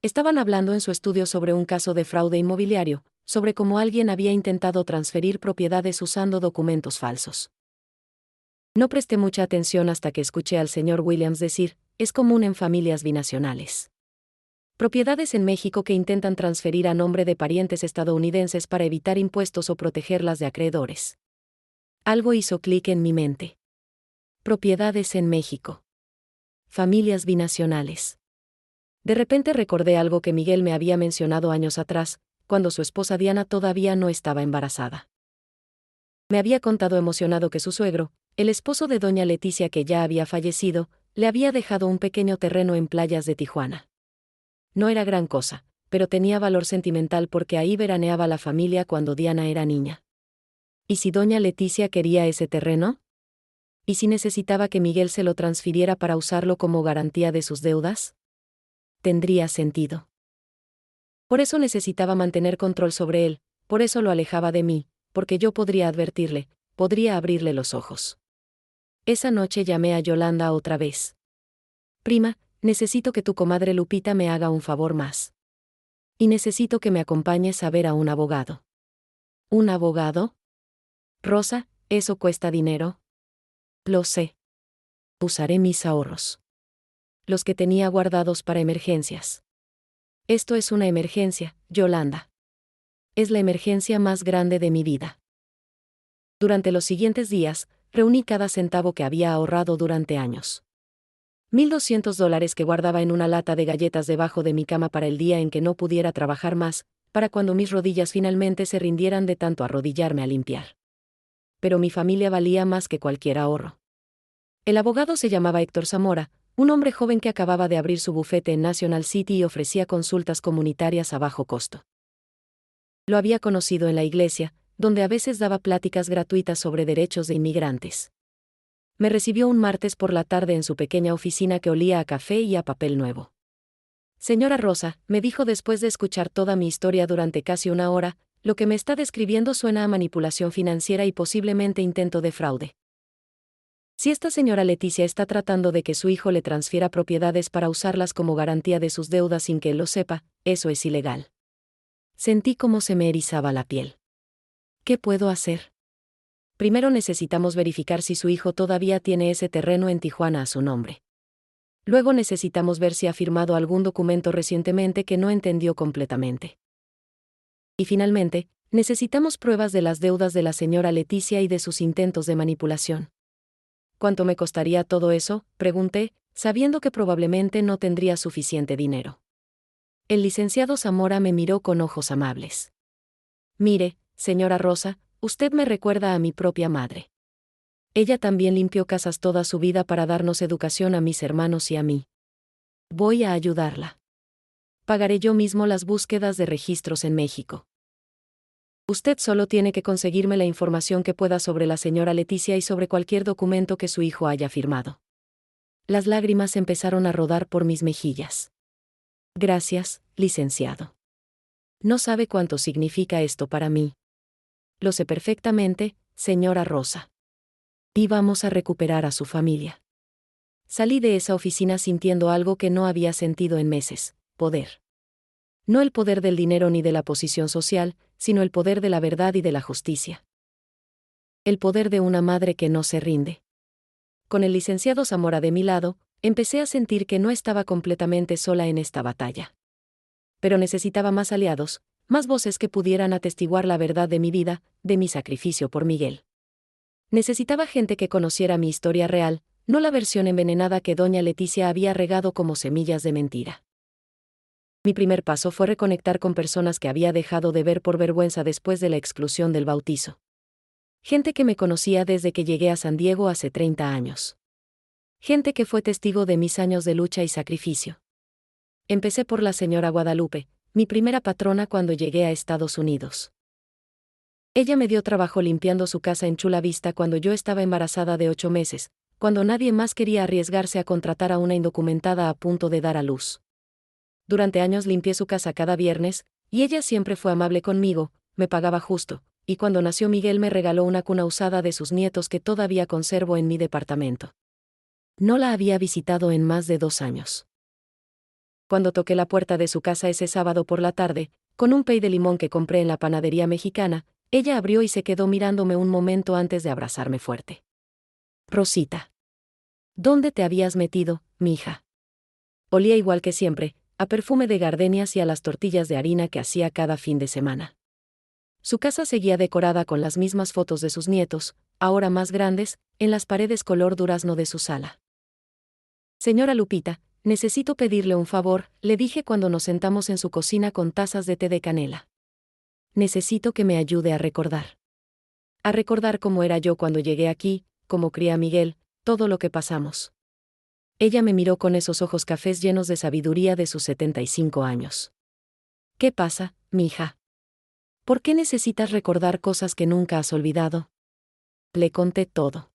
Estaban hablando en su estudio sobre un caso de fraude inmobiliario, sobre cómo alguien había intentado transferir propiedades usando documentos falsos. No presté mucha atención hasta que escuché al señor Williams decir: es común en familias binacionales. Propiedades en México que intentan transferir a nombre de parientes estadounidenses para evitar impuestos o protegerlas de acreedores. Algo hizo clic en mi mente. Propiedades en México. Familias binacionales. De repente recordé algo que Miguel me había mencionado años atrás, cuando su esposa Diana todavía no estaba embarazada. Me había contado emocionado que su suegro, el esposo de doña Leticia que ya había fallecido, le había dejado un pequeño terreno en playas de Tijuana. No era gran cosa, pero tenía valor sentimental porque ahí veraneaba la familia cuando Diana era niña. ¿Y si doña Leticia quería ese terreno? ¿Y si necesitaba que Miguel se lo transfiriera para usarlo como garantía de sus deudas? Tendría sentido. Por eso necesitaba mantener control sobre él, por eso lo alejaba de mí, porque yo podría advertirle, podría abrirle los ojos. Esa noche llamé a Yolanda otra vez. Prima, necesito que tu comadre Lupita me haga un favor más. Y necesito que me acompañes a ver a un abogado. ¿Un abogado? Rosa, ¿eso cuesta dinero? Lo sé. Usaré mis ahorros. Los que tenía guardados para emergencias. Esto es una emergencia, Yolanda. Es la emergencia más grande de mi vida. Durante los siguientes días, reuní cada centavo que había ahorrado durante años. $1,200 que guardaba en una lata de galletas debajo de mi cama para el día en que no pudiera trabajar más, para cuando mis rodillas finalmente se rindieran de tanto arrodillarme a limpiar. Pero mi familia valía más que cualquier ahorro. El abogado se llamaba Héctor Zamora, un hombre joven que acababa de abrir su bufete en National City y ofrecía consultas comunitarias a bajo costo. Lo había conocido en la iglesia, donde a veces daba pláticas gratuitas sobre derechos de inmigrantes. Me recibió un martes por la tarde en su pequeña oficina que olía a café y a papel nuevo. Señora Rosa, me dijo después de escuchar toda mi historia durante casi una hora, lo que me está describiendo suena a manipulación financiera y posiblemente intento de fraude. Si esta señora Leticia está tratando de que su hijo le transfiera propiedades para usarlas como garantía de sus deudas sin que él lo sepa, eso es ilegal. Sentí cómo se me erizaba la piel. ¿Qué puedo hacer? Primero necesitamos verificar si su hijo todavía tiene ese terreno en Tijuana a su nombre. Luego necesitamos ver si ha firmado algún documento recientemente que no entendió completamente. Y finalmente, necesitamos pruebas de las deudas de la señora Leticia y de sus intentos de manipulación. ¿Cuánto me costaría todo eso?, pregunté, sabiendo que probablemente no tendría suficiente dinero. El licenciado Zamora me miró con ojos amables. Mire, señora Rosa, usted me recuerda a mi propia madre. Ella también limpió casas toda su vida para darnos educación a mis hermanos y a mí. Voy a ayudarla. Pagaré yo mismo las búsquedas de registros en México. Usted solo tiene que conseguirme la información que pueda sobre la señora Leticia y sobre cualquier documento que su hijo haya firmado. Las lágrimas empezaron a rodar por mis mejillas. Gracias, licenciado. No sabe cuánto significa esto para mí. Lo sé perfectamente, señora Rosa. Y vamos a recuperar a su familia. Salí de esa oficina sintiendo algo que no había sentido en meses: poder. No el poder del dinero ni de la posición social, sino el poder de la verdad y de la justicia. El poder de una madre que no se rinde. Con el licenciado Zamora de mi lado, empecé a sentir que no estaba completamente sola en esta batalla. Pero necesitaba más aliados, más voces que pudieran atestiguar la verdad de mi vida, de mi sacrificio por Miguel. Necesitaba gente que conociera mi historia real, no la versión envenenada que doña Leticia había regado como semillas de mentira. Mi primer paso fue reconectar con personas que había dejado de ver por vergüenza después de la exclusión del bautizo. Gente que me conocía desde que llegué a San Diego hace 30 años. Gente que fue testigo de mis años de lucha y sacrificio. Empecé por la señora Guadalupe, mi primera patrona cuando llegué a Estados Unidos. Ella me dio trabajo limpiando su casa en Chula Vista cuando yo estaba embarazada de 8 meses, cuando nadie más quería arriesgarse a contratar a una indocumentada a punto de dar a luz. Durante años limpié su casa cada viernes, y ella siempre fue amable conmigo, me pagaba justo, y cuando nació Miguel me regaló una cuna usada de sus nietos que todavía conservo en mi departamento. No la había visitado en más de 2 años. Cuando toqué la puerta de su casa ese sábado por la tarde, con un pay de limón que compré en la panadería mexicana, ella abrió y se quedó mirándome un momento antes de abrazarme fuerte. Rosita. ¿Dónde te habías metido, mija? Olía igual que siempre, a perfume de gardenias y a las tortillas de harina que hacía cada fin de semana. Su casa seguía decorada con las mismas fotos de sus nietos, ahora más grandes, en las paredes color durazno de su sala. Señora Lupita, necesito pedirle un favor, le dije cuando nos sentamos en su cocina con tazas de té de canela. Necesito que me ayude a recordar. A recordar cómo era yo cuando llegué aquí, cómo crié a Miguel, todo lo que pasamos. Ella me miró con esos ojos cafés llenos de sabiduría de sus 75 años. ¿Qué pasa, mija? ¿Por qué necesitas recordar cosas que nunca has olvidado? Le conté todo.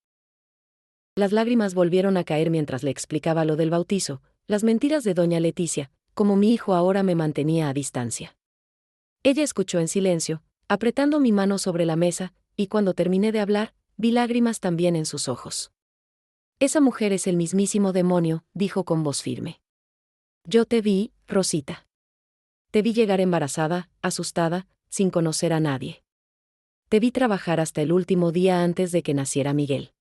Las lágrimas volvieron a caer mientras le explicaba lo del bautizo, las mentiras de doña Leticia, como mi hijo ahora me mantenía a distancia. Ella escuchó en silencio, apretando mi mano sobre la mesa, y cuando terminé de hablar, vi lágrimas también en sus ojos. Esa mujer es el mismísimo demonio, dijo con voz firme. Yo te vi, Rosita. Te vi llegar embarazada, asustada, sin conocer a nadie. Te vi trabajar hasta el último día antes de que naciera Miguel.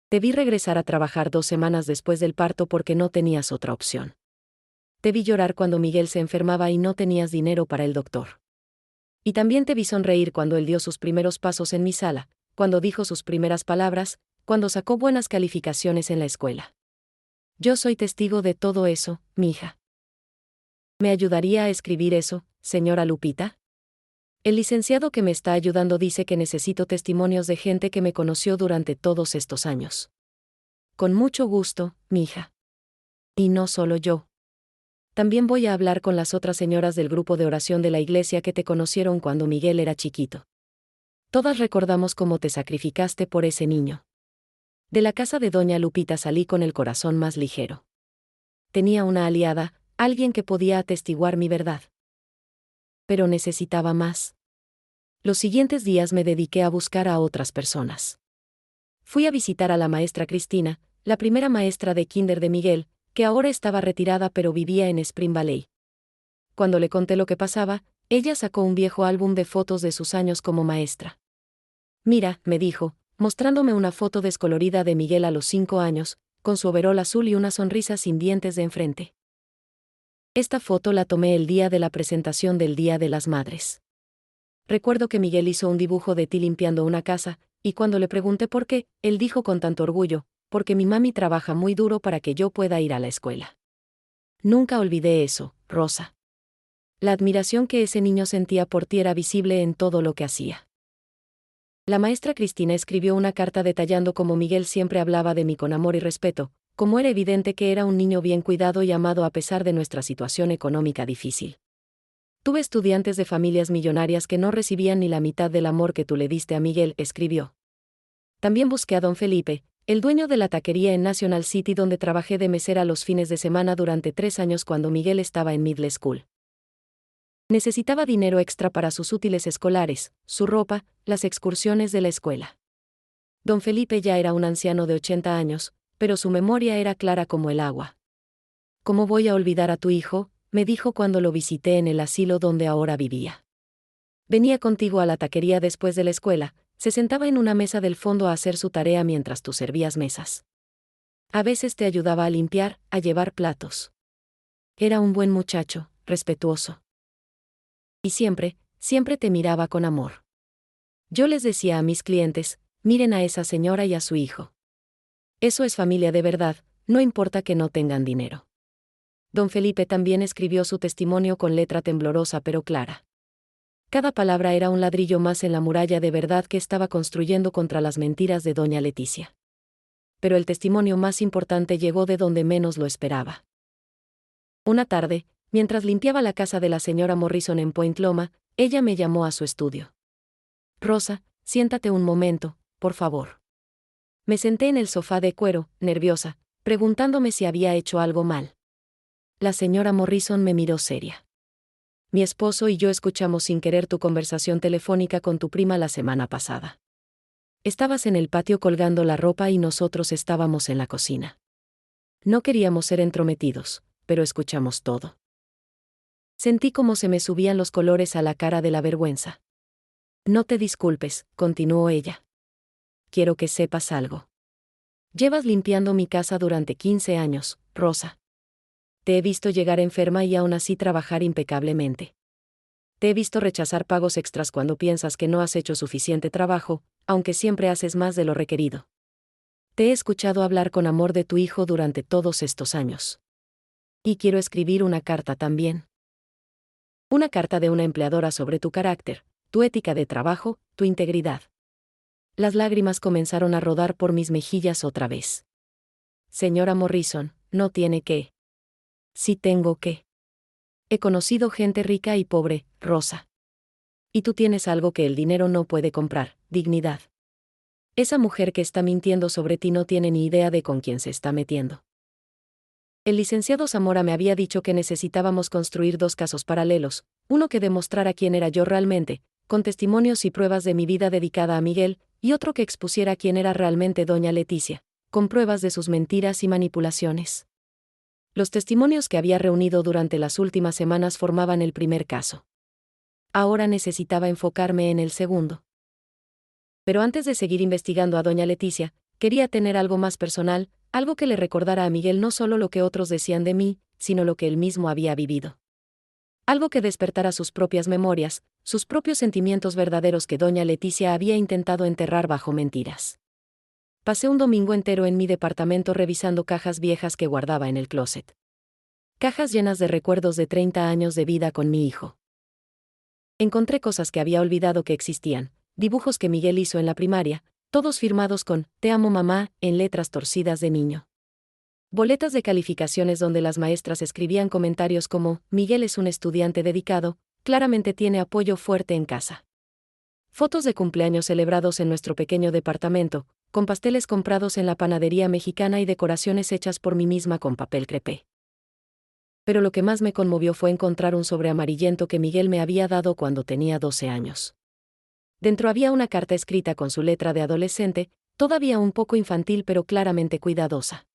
Te vi regresar a trabajar 2 semanas después del parto porque no tenías otra opción. Te vi llorar cuando Miguel se enfermaba y no tenías dinero para el doctor. Y también te vi sonreír cuando él dio sus primeros pasos en mi sala, cuando dijo sus primeras palabras, cuando sacó buenas calificaciones en la escuela. Yo soy testigo de todo eso, mija. ¿Me ayudaría a escribir eso, señora Lupita? El licenciado que me está ayudando dice que necesito testimonios de gente que me conoció durante todos estos años. Con mucho gusto, mija. Y no solo yo. También voy a hablar con las otras señoras del grupo de oración de la iglesia que te conocieron cuando Miguel era chiquito. Todas recordamos cómo te sacrificaste por ese niño. De la casa de doña Lupita salí con el corazón más ligero. Tenía una aliada, alguien que podía atestiguar mi verdad. Pero necesitaba más. Los siguientes días me dediqué a buscar a otras personas. Fui a visitar a la maestra Cristina, la primera maestra de kinder de Miguel, que ahora estaba retirada pero vivía en Spring Valley. Cuando le conté lo que pasaba, ella sacó un viejo álbum de fotos de sus años como maestra. Mira, me dijo, mostrándome una foto descolorida de Miguel a los 5 años, con su overol azul y una sonrisa sin dientes de enfrente. Esta foto la tomé el día de la presentación del Día de las Madres. Recuerdo que Miguel hizo un dibujo de ti limpiando una casa, y cuando le pregunté por qué, él dijo con tanto orgullo, porque mi mami trabaja muy duro para que yo pueda ir a la escuela. Nunca olvidé eso, Rosa. La admiración que ese niño sentía por ti era visible en todo lo que hacía. La maestra Cristina escribió una carta detallando cómo Miguel siempre hablaba de mí con amor y respeto, como era evidente que era un niño bien cuidado y amado a pesar de nuestra situación económica difícil. Tuve estudiantes de familias millonarias que no recibían ni la mitad del amor que tú le diste a Miguel, escribió. También busqué a don Felipe, el dueño de la taquería en National City donde trabajé de mesera los fines de semana durante 3 años cuando Miguel estaba en middle school. Necesitaba dinero extra para sus útiles escolares, su ropa, las excursiones de la escuela. Don Felipe ya era un anciano de 80 años, pero su memoria era clara como el agua. ¿Cómo voy a olvidar a tu hijo?, me dijo cuando lo visité en el asilo donde ahora vivía. Venía contigo a la taquería después de la escuela, se sentaba en una mesa del fondo a hacer su tarea mientras tú servías mesas. A veces te ayudaba a limpiar, a llevar platos. Era un buen muchacho, respetuoso. Y siempre, siempre te miraba con amor. Yo les decía a mis clientes, miren a esa señora y a su hijo. Eso es familia de verdad, no importa que no tengan dinero. Don Felipe también escribió su testimonio con letra temblorosa pero clara. Cada palabra era un ladrillo más en la muralla de verdad que estaba construyendo contra las mentiras de doña Leticia. Pero el testimonio más importante llegó de donde menos lo esperaba. Una tarde, mientras limpiaba la casa de la señora Morrison en Point Loma, ella me llamó a su estudio. Rosa, siéntate un momento, por favor. Me senté en el sofá de cuero, nerviosa, preguntándome si había hecho algo mal. La señora Morrison me miró seria. Mi esposo y yo escuchamos sin querer tu conversación telefónica con tu prima la semana pasada. Estabas en el patio colgando la ropa y nosotros estábamos en la cocina. No queríamos ser entrometidos, pero escuchamos todo. Sentí como se me subían los colores a la cara de la vergüenza. No te disculpes, continuó ella. Quiero que sepas algo. Llevas limpiando mi casa durante 15 años, Rosa. Te he visto llegar enferma y aún así trabajar impecablemente. Te he visto rechazar pagos extras cuando piensas que no has hecho suficiente trabajo, aunque siempre haces más de lo requerido. Te he escuchado hablar con amor de tu hijo durante todos estos años. Y quiero escribir una carta también. Una carta de una empleadora sobre tu carácter, tu ética de trabajo, tu integridad. Las lágrimas comenzaron a rodar por mis mejillas otra vez. Señora Morrison, no tiene que. Sí tengo que. He conocido gente rica y pobre, Rosa. Y tú tienes algo que el dinero no puede comprar, dignidad. Esa mujer que está mintiendo sobre ti no tiene ni idea de con quién se está metiendo. El licenciado Zamora me había dicho que necesitábamos construir 2 casos paralelos, uno que demostrara quién era yo realmente, con testimonios y pruebas de mi vida dedicada a Miguel, y otro que expusiera quién era realmente doña Leticia, con pruebas de sus mentiras y manipulaciones. Los testimonios que había reunido durante las últimas semanas formaban el primer caso. Ahora necesitaba enfocarme en el segundo. Pero antes de seguir investigando a doña Leticia, quería tener algo más personal, algo que le recordara a Miguel no solo lo que otros decían de mí, sino lo que él mismo había vivido. Algo que despertara sus propias memorias, sus propios sentimientos verdaderos que doña Leticia había intentado enterrar bajo mentiras. Pasé un domingo entero en mi departamento revisando cajas viejas que guardaba en el closet. Cajas llenas de recuerdos de 30 años de vida con mi hijo. Encontré cosas que había olvidado que existían, dibujos que Miguel hizo en la primaria, todos firmados con «Te amo mamá» en letras torcidas de niño. Boletas de calificaciones donde las maestras escribían comentarios como «Miguel es un estudiante dedicado, claramente tiene apoyo fuerte en casa». Fotos de cumpleaños celebrados en nuestro pequeño departamento, con pasteles comprados en la panadería mexicana y decoraciones hechas por mí misma con papel crepé. Pero lo que más me conmovió fue encontrar un sobre amarillento que Miguel me había dado cuando tenía 12 años. Dentro había una carta escrita con su letra de adolescente, todavía un poco infantil pero claramente cuidadosa.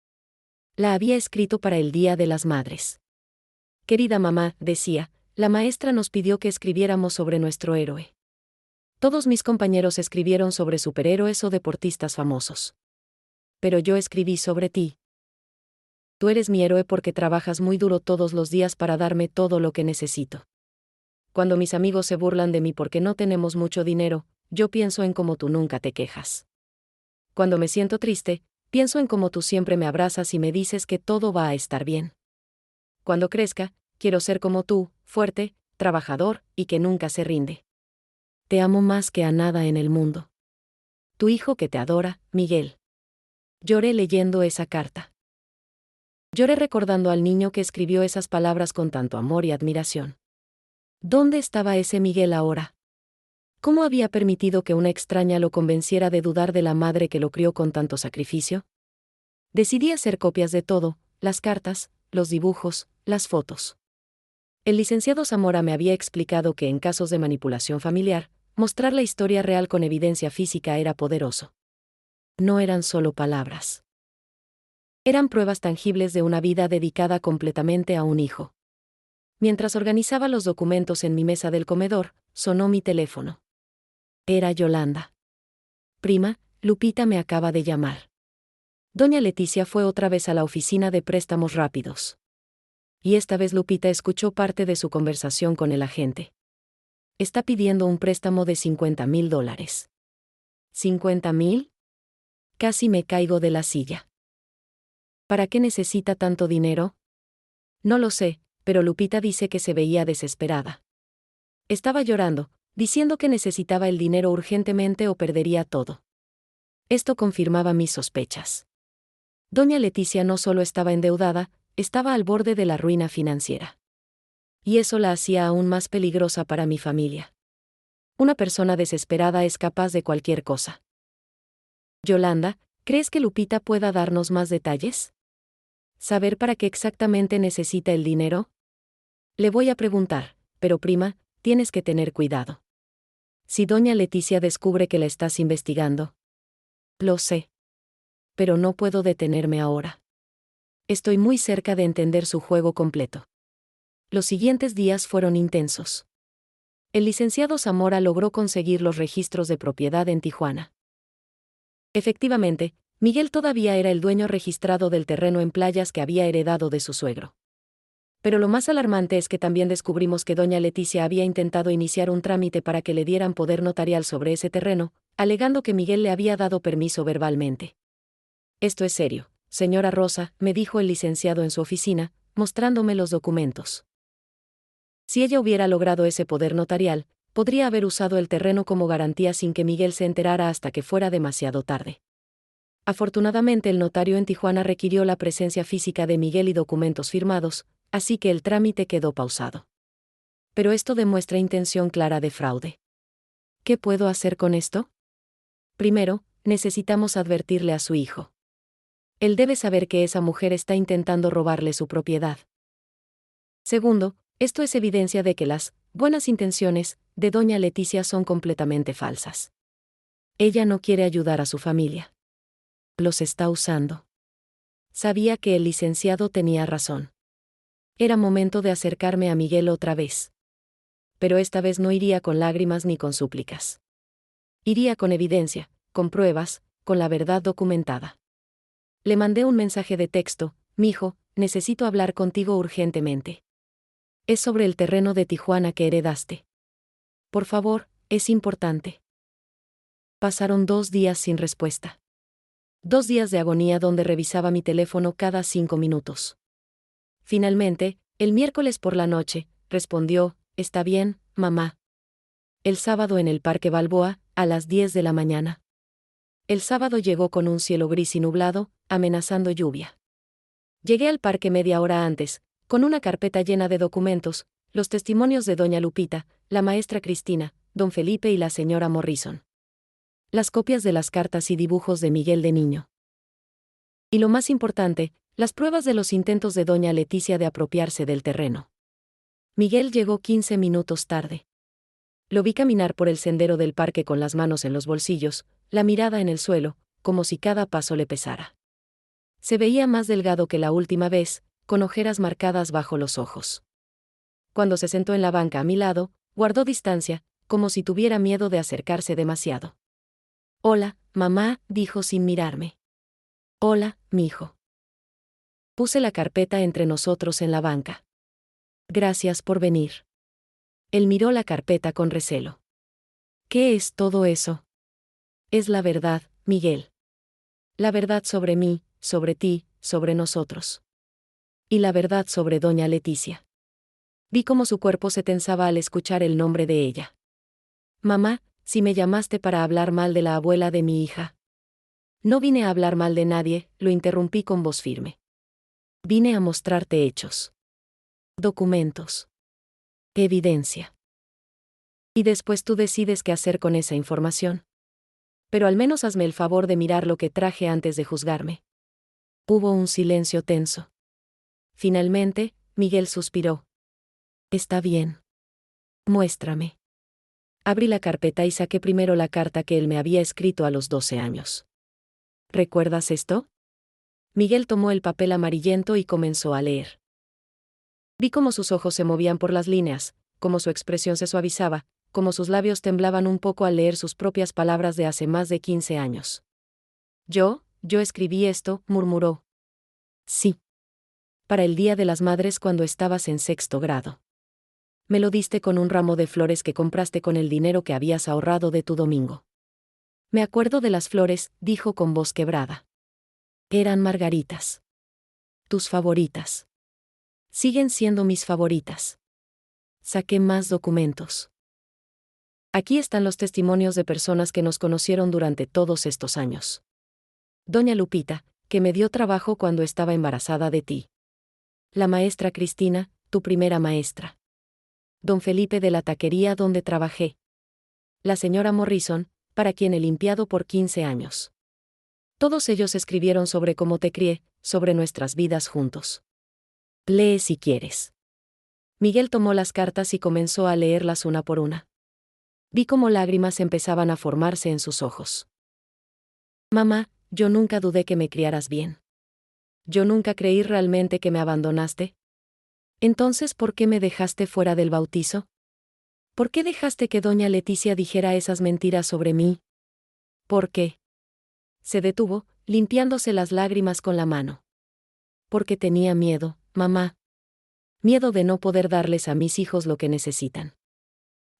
La había escrito para el Día de las Madres. Querida mamá, decía, la maestra nos pidió que escribiéramos sobre nuestro héroe. Todos mis compañeros escribieron sobre superhéroes o deportistas famosos. Pero yo escribí sobre ti. Tú eres mi héroe porque trabajas muy duro todos los días para darme todo lo que necesito. Cuando mis amigos se burlan de mí porque no tenemos mucho dinero, yo pienso en cómo tú nunca te quejas. Cuando me siento triste, pienso en cómo tú siempre me abrazas y me dices que todo va a estar bien. Cuando crezca, quiero ser como tú, fuerte, trabajador, y que nunca se rinde. Te amo más que a nada en el mundo. Tu hijo que te adora, Miguel. Lloré leyendo esa carta. Lloré recordando al niño que escribió esas palabras con tanto amor y admiración. ¿Dónde estaba ese Miguel ahora? ¿Cómo había permitido que una extraña lo convenciera de dudar de la madre que lo crió con tanto sacrificio? Decidí hacer copias de todo, las cartas, los dibujos, las fotos. El licenciado Zamora me había explicado que en casos de manipulación familiar, mostrar la historia real con evidencia física era poderoso. No eran solo palabras. Eran pruebas tangibles de una vida dedicada completamente a un hijo. Mientras organizaba los documentos en mi mesa del comedor, sonó mi teléfono. Era Yolanda. Prima, Lupita me acaba de llamar. Doña Leticia fue otra vez a la oficina de préstamos rápidos. Y esta vez Lupita escuchó parte de su conversación con el agente. Está pidiendo un préstamo de $50,000. ¿50,000? Casi me caigo de la silla. ¿Para qué necesita tanto dinero? No lo sé, pero Lupita dice que se veía desesperada. Estaba llorando, diciendo que necesitaba el dinero urgentemente o perdería todo. Esto confirmaba mis sospechas. Doña Leticia no solo estaba endeudada, estaba al borde de la ruina financiera. Y eso la hacía aún más peligrosa para mi familia. Una persona desesperada es capaz de cualquier cosa. Yolanda, ¿crees que Lupita pueda darnos más detalles? ¿Saber para qué exactamente necesita el dinero? Le voy a preguntar, pero prima, tienes que tener cuidado. Si doña Leticia descubre que la estás investigando. Lo sé. Pero no puedo detenerme ahora. Estoy muy cerca de entender su juego completo. Los siguientes días fueron intensos. El licenciado Zamora logró conseguir los registros de propiedad en Tijuana. Efectivamente, Miguel todavía era el dueño registrado del terreno en Playas que había heredado de su suegro. Pero lo más alarmante es que también descubrimos que doña Leticia había intentado iniciar un trámite para que le dieran poder notarial sobre ese terreno, alegando que Miguel le había dado permiso verbalmente. Esto es serio, señora Rosa, me dijo el licenciado en su oficina, mostrándome los documentos. Si ella hubiera logrado ese poder notarial, podría haber usado el terreno como garantía sin que Miguel se enterara hasta que fuera demasiado tarde. Afortunadamente el notario en Tijuana requirió la presencia física de Miguel y documentos firmados, así que el trámite quedó pausado. Pero esto demuestra intención clara de fraude. ¿Qué puedo hacer con esto? Primero, necesitamos advertirle a su hijo. Él debe saber que esa mujer está intentando robarle su propiedad. Segundo, esto es evidencia de que las buenas intenciones de doña Leticia son completamente falsas. Ella no quiere ayudar a su familia. Los está usando. Sabía que el licenciado tenía razón. Era momento de acercarme a Miguel otra vez. Pero esta vez no iría con lágrimas ni con súplicas. Iría con evidencia, con pruebas, con la verdad documentada. Le mandé un mensaje de texto: mijo, necesito hablar contigo urgentemente. Es sobre el terreno de Tijuana que heredaste. Por favor, es importante. Pasaron 2 días sin respuesta. 2 días de agonía donde revisaba mi teléfono cada 5 minutos. Finalmente, el miércoles por la noche, respondió: «Está bien, mamá». El sábado en el Parque Balboa, a las 10 de la mañana. El sábado llegó con un cielo gris y nublado, amenazando lluvia. Llegué al parque media hora antes, con una carpeta llena de documentos, los testimonios de doña Lupita, la maestra Cristina, don Felipe y la señora Morrison. Las copias de las cartas y dibujos de Miguel de niño. Y lo más importante, las pruebas de los intentos de doña Leticia de apropiarse del terreno. Miguel llegó 15 minutos tarde. Lo vi caminar por el sendero del parque con las manos en los bolsillos, la mirada en el suelo, como si cada paso le pesara. Se veía más delgado que la última vez, con ojeras marcadas bajo los ojos. Cuando se sentó en la banca a mi lado, guardó distancia, como si tuviera miedo de acercarse demasiado. «Hola, mamá», dijo sin mirarme. «Hola, mijo». Puse la carpeta entre nosotros en la banca. «Gracias por venir». Él miró la carpeta con recelo. «¿Qué es todo eso?» «Es la verdad, Miguel. La verdad sobre mí, sobre ti, sobre nosotros. Y la verdad sobre doña Leticia». Vi cómo su cuerpo se tensaba al escuchar el nombre de ella. «Mamá, si me llamaste para hablar mal de la abuela de mi hija». «No vine a hablar mal de nadie», lo interrumpí con voz firme. «Vine a mostrarte hechos. Documentos. Evidencia. Y después tú decides qué hacer con esa información. Pero al menos hazme el favor de mirar lo que traje antes de juzgarme». Hubo un silencio tenso. Finalmente, Miguel suspiró. «Está bien. Muéstrame». Abrí la carpeta y saqué primero la carta que él me había escrito a los 12 años. «¿Recuerdas esto?». Miguel tomó el papel amarillento y comenzó a leer. Vi cómo sus ojos se movían por las líneas, cómo su expresión se suavizaba, cómo sus labios temblaban un poco al leer sus propias palabras de hace más de 15 años. Yo escribí esto», murmuró. «Sí. Para el Día de las Madres cuando estabas en 6º grado. Me lo diste con un ramo de flores que compraste con el dinero que habías ahorrado de tu domingo». «Me acuerdo de las flores», dijo con voz quebrada. «Eran margaritas. Tus favoritas. Siguen siendo mis favoritas». Saqué más documentos. Aquí están los testimonios de personas que nos conocieron durante todos estos años. Doña Lupita, que me dio trabajo cuando estaba embarazada de ti. La maestra Cristina, tu primera maestra. Don Felipe de la taquería donde trabajé. La señora Morrison, para quien he limpiado por 15 años. Todos ellos escribieron sobre cómo te crié, sobre nuestras vidas juntos. Lee si quieres. Miguel tomó las cartas y comenzó a leerlas una por una. Vi cómo lágrimas empezaban a formarse en sus ojos. «Mamá, yo nunca dudé que me criaras bien. Yo nunca creí realmente que me abandonaste. Entonces, ¿por qué me dejaste fuera del bautizo? ¿Por qué dejaste que doña Leticia dijera esas mentiras sobre mí? ¿Por qué?». Se detuvo, limpiándose las lágrimas con la mano. «Porque tenía miedo, mamá. Miedo de no poder darles a mis hijos lo que necesitan».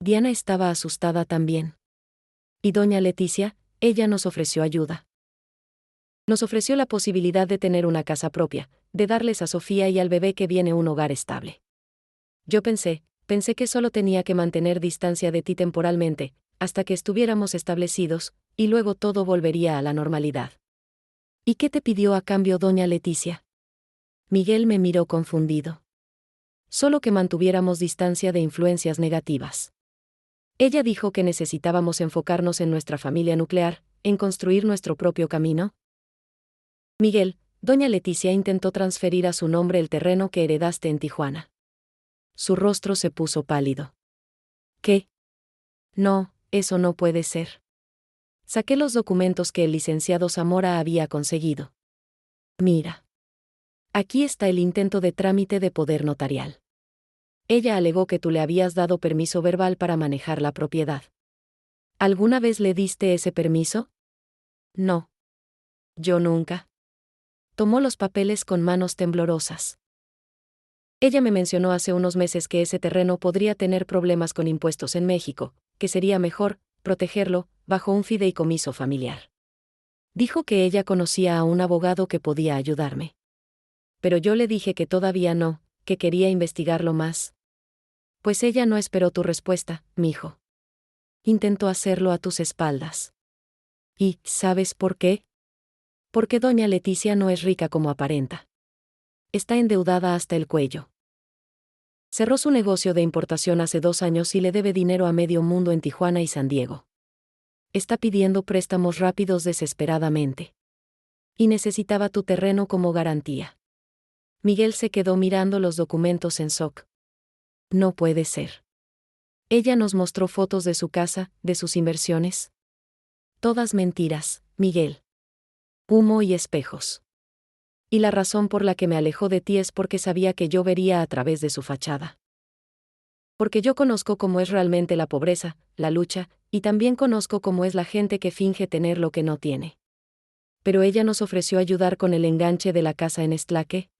Diana estaba asustada también. Y doña Leticia, ella nos ofreció ayuda. Nos ofreció la posibilidad de tener una casa propia, de darles a Sofía y al bebé que viene un hogar estable. Yo pensé que solo tenía que mantener distancia de ti temporalmente, hasta que estuviéramos establecidos, y luego todo volvería a la normalidad. ¿Y qué te pidió a cambio doña Leticia?». Miguel me miró confundido. «Solo que mantuviéramos distancia de influencias negativas. Ella dijo que necesitábamos enfocarnos en nuestra familia nuclear, en construir nuestro propio camino». «Miguel, doña Leticia intentó transferir a su nombre el terreno que heredaste en Tijuana». Su rostro se puso pálido. «¿Qué? No, eso no puede ser». Saqué los documentos que el licenciado Zamora había conseguido. «Mira. Aquí está el intento de trámite de poder notarial. Ella alegó que tú le habías dado permiso verbal para manejar la propiedad. ¿Alguna vez le diste ese permiso?». «No. Yo nunca». Tomó los papeles con manos temblorosas. Ella me mencionó hace unos meses que ese terreno podría tener problemas con impuestos en México, que sería mejor protegerlo bajo un fideicomiso familiar. Dijo que ella conocía a un abogado que podía ayudarme. Pero yo le dije que todavía no, que quería investigarlo más. Pues ella no esperó tu respuesta, mijo. Intentó hacerlo a tus espaldas. ¿Y sabes por qué? Porque doña Leticia no es rica como aparenta. Está endeudada hasta el cuello. Cerró su negocio de importación hace 2 años y le debe dinero a medio mundo en Tijuana y San Diego. Está pidiendo préstamos rápidos desesperadamente. Y necesitaba tu terreno como garantía. Miguel se quedó mirando los documentos en shock. No puede ser. Ella nos mostró fotos de su casa, de sus inversiones. Todas mentiras, Miguel. Humo y espejos. Y la razón por la que me alejó de ti es porque sabía que yo vería a través de su fachada. Porque yo conozco cómo es realmente la pobreza, la lucha, y también conozco cómo es la gente que finge tener lo que no tiene. Pero ella nos ofreció ayudar con el enganche de la casa en Estlaque.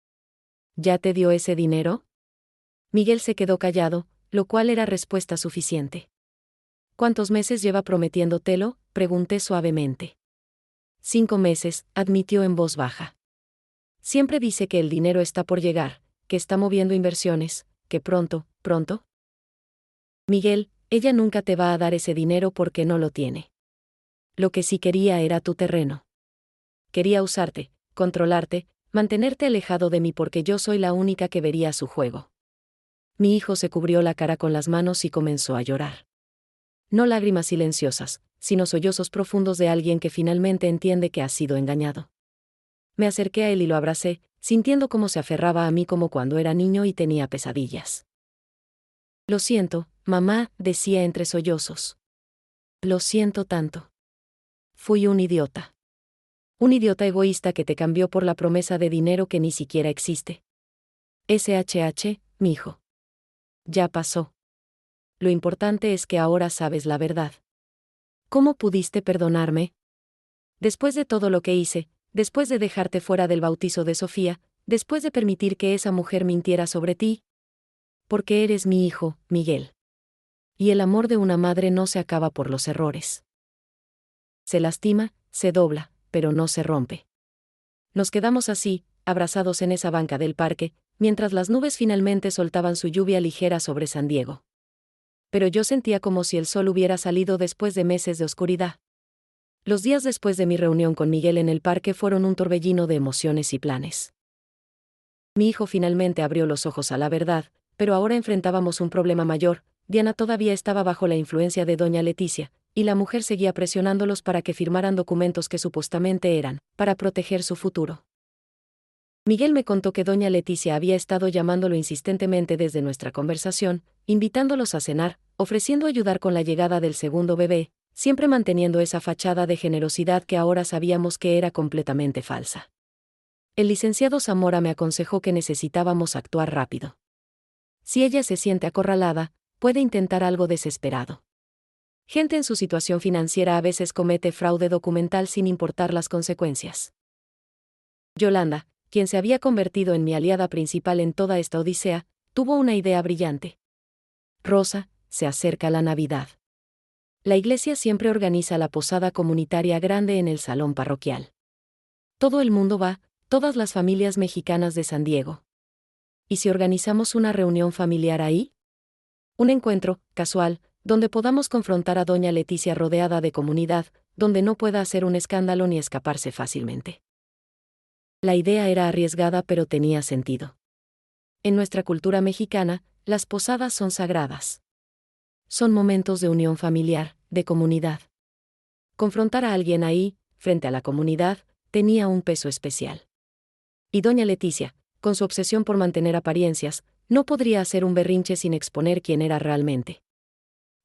¿Ya te dio ese dinero? Miguel se quedó callado, lo cual era respuesta suficiente. ¿Cuántos meses lleva prometiéndotelo?, pregunté suavemente. 5 meses, admitió en voz baja. Siempre dice que el dinero está por llegar, que está moviendo inversiones, que pronto. Miguel, ella nunca te va a dar ese dinero porque no lo tiene. Lo que sí quería era tu terreno. Quería usarte, controlarte, mantenerte alejado de mí porque yo soy la única que vería su juego. Mi hijo se cubrió la cara con las manos y comenzó a llorar. No lágrimas silenciosas, sino sollozos profundos de alguien que finalmente entiende que ha sido engañado. Me acerqué a él y lo abracé, sintiendo cómo se aferraba a mí como cuando era niño y tenía pesadillas. Lo siento, mamá, decía entre sollozos. Lo siento tanto. Fui un idiota. Un idiota egoísta que te cambió por la promesa de dinero que ni siquiera existe. SHH, mijo. Ya pasó. Lo importante es que ahora sabes la verdad. ¿Cómo pudiste perdonarme? Después de todo lo que hice, después de dejarte fuera del bautizo de Sofía, después de permitir que esa mujer mintiera sobre ti. Porque eres mi hijo, Miguel. Y el amor de una madre no se acaba por los errores. Se lastima, se dobla, pero no se rompe. Nos quedamos así, abrazados en esa banca del parque, mientras las nubes finalmente soltaban su lluvia ligera sobre San Diego. Pero yo sentía como si el sol hubiera salido después de meses de oscuridad. Los días después de mi reunión con Miguel en el parque fueron un torbellino de emociones y planes. Mi hijo finalmente abrió los ojos a la verdad, pero ahora enfrentábamos un problema mayor. Diana todavía estaba bajo la influencia de doña Leticia, y la mujer seguía presionándolos para que firmaran documentos que supuestamente eran, para proteger su futuro. Miguel me contó que doña Leticia había estado llamándolo insistentemente desde nuestra conversación, invitándolos a cenar, ofreciendo ayudar con la llegada del segundo bebé, siempre manteniendo esa fachada de generosidad que ahora sabíamos que era completamente falsa. El licenciado Zamora me aconsejó que necesitábamos actuar rápido. Si ella se siente acorralada, puede intentar algo desesperado. Gente en su situación financiera a veces comete fraude documental sin importar las consecuencias. Yolanda, quien se había convertido en mi aliada principal en toda esta odisea, tuvo una idea brillante. Rosa, se acerca la Navidad. La iglesia siempre organiza la posada comunitaria grande en el salón parroquial. Todo el mundo va, todas las familias mexicanas de San Diego. ¿Y si organizamos una reunión familiar ahí? Un encuentro, casual, donde podamos confrontar a doña Leticia rodeada de comunidad, donde no pueda hacer un escándalo ni escaparse fácilmente. La idea era arriesgada pero tenía sentido. En nuestra cultura mexicana, las posadas son sagradas. Son momentos de unión familiar, de comunidad. Confrontar a alguien ahí, frente a la comunidad, tenía un peso especial. Y doña Leticia, con su obsesión por mantener apariencias, no podría hacer un berrinche sin exponer quién era realmente.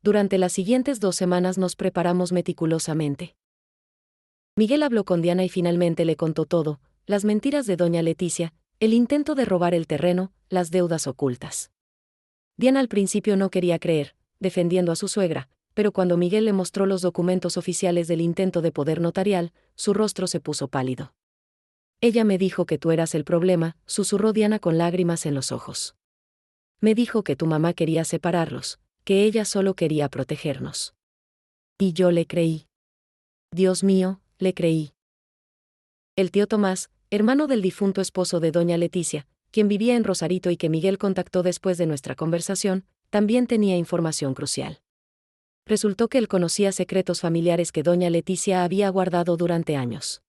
Durante las siguientes 2 semanas nos preparamos meticulosamente. Miguel habló con Diana y finalmente le contó todo, las mentiras de doña Leticia, el intento de robar el terreno, las deudas ocultas. Diana al principio no quería creer, defendiendo a su suegra, pero cuando Miguel le mostró los documentos oficiales del intento de poder notarial, su rostro se puso pálido. Ella me dijo que tú eras el problema, susurró Diana con lágrimas en los ojos. Me dijo que tu mamá quería separarlos, que ella solo quería protegernos. Y yo le creí. Dios mío, le creí. El tío Tomás, hermano del difunto esposo de doña Leticia, quien vivía en Rosarito y que Miguel contactó después de nuestra conversación, también tenía información crucial. Resultó que él conocía secretos familiares que doña Leticia había guardado durante años.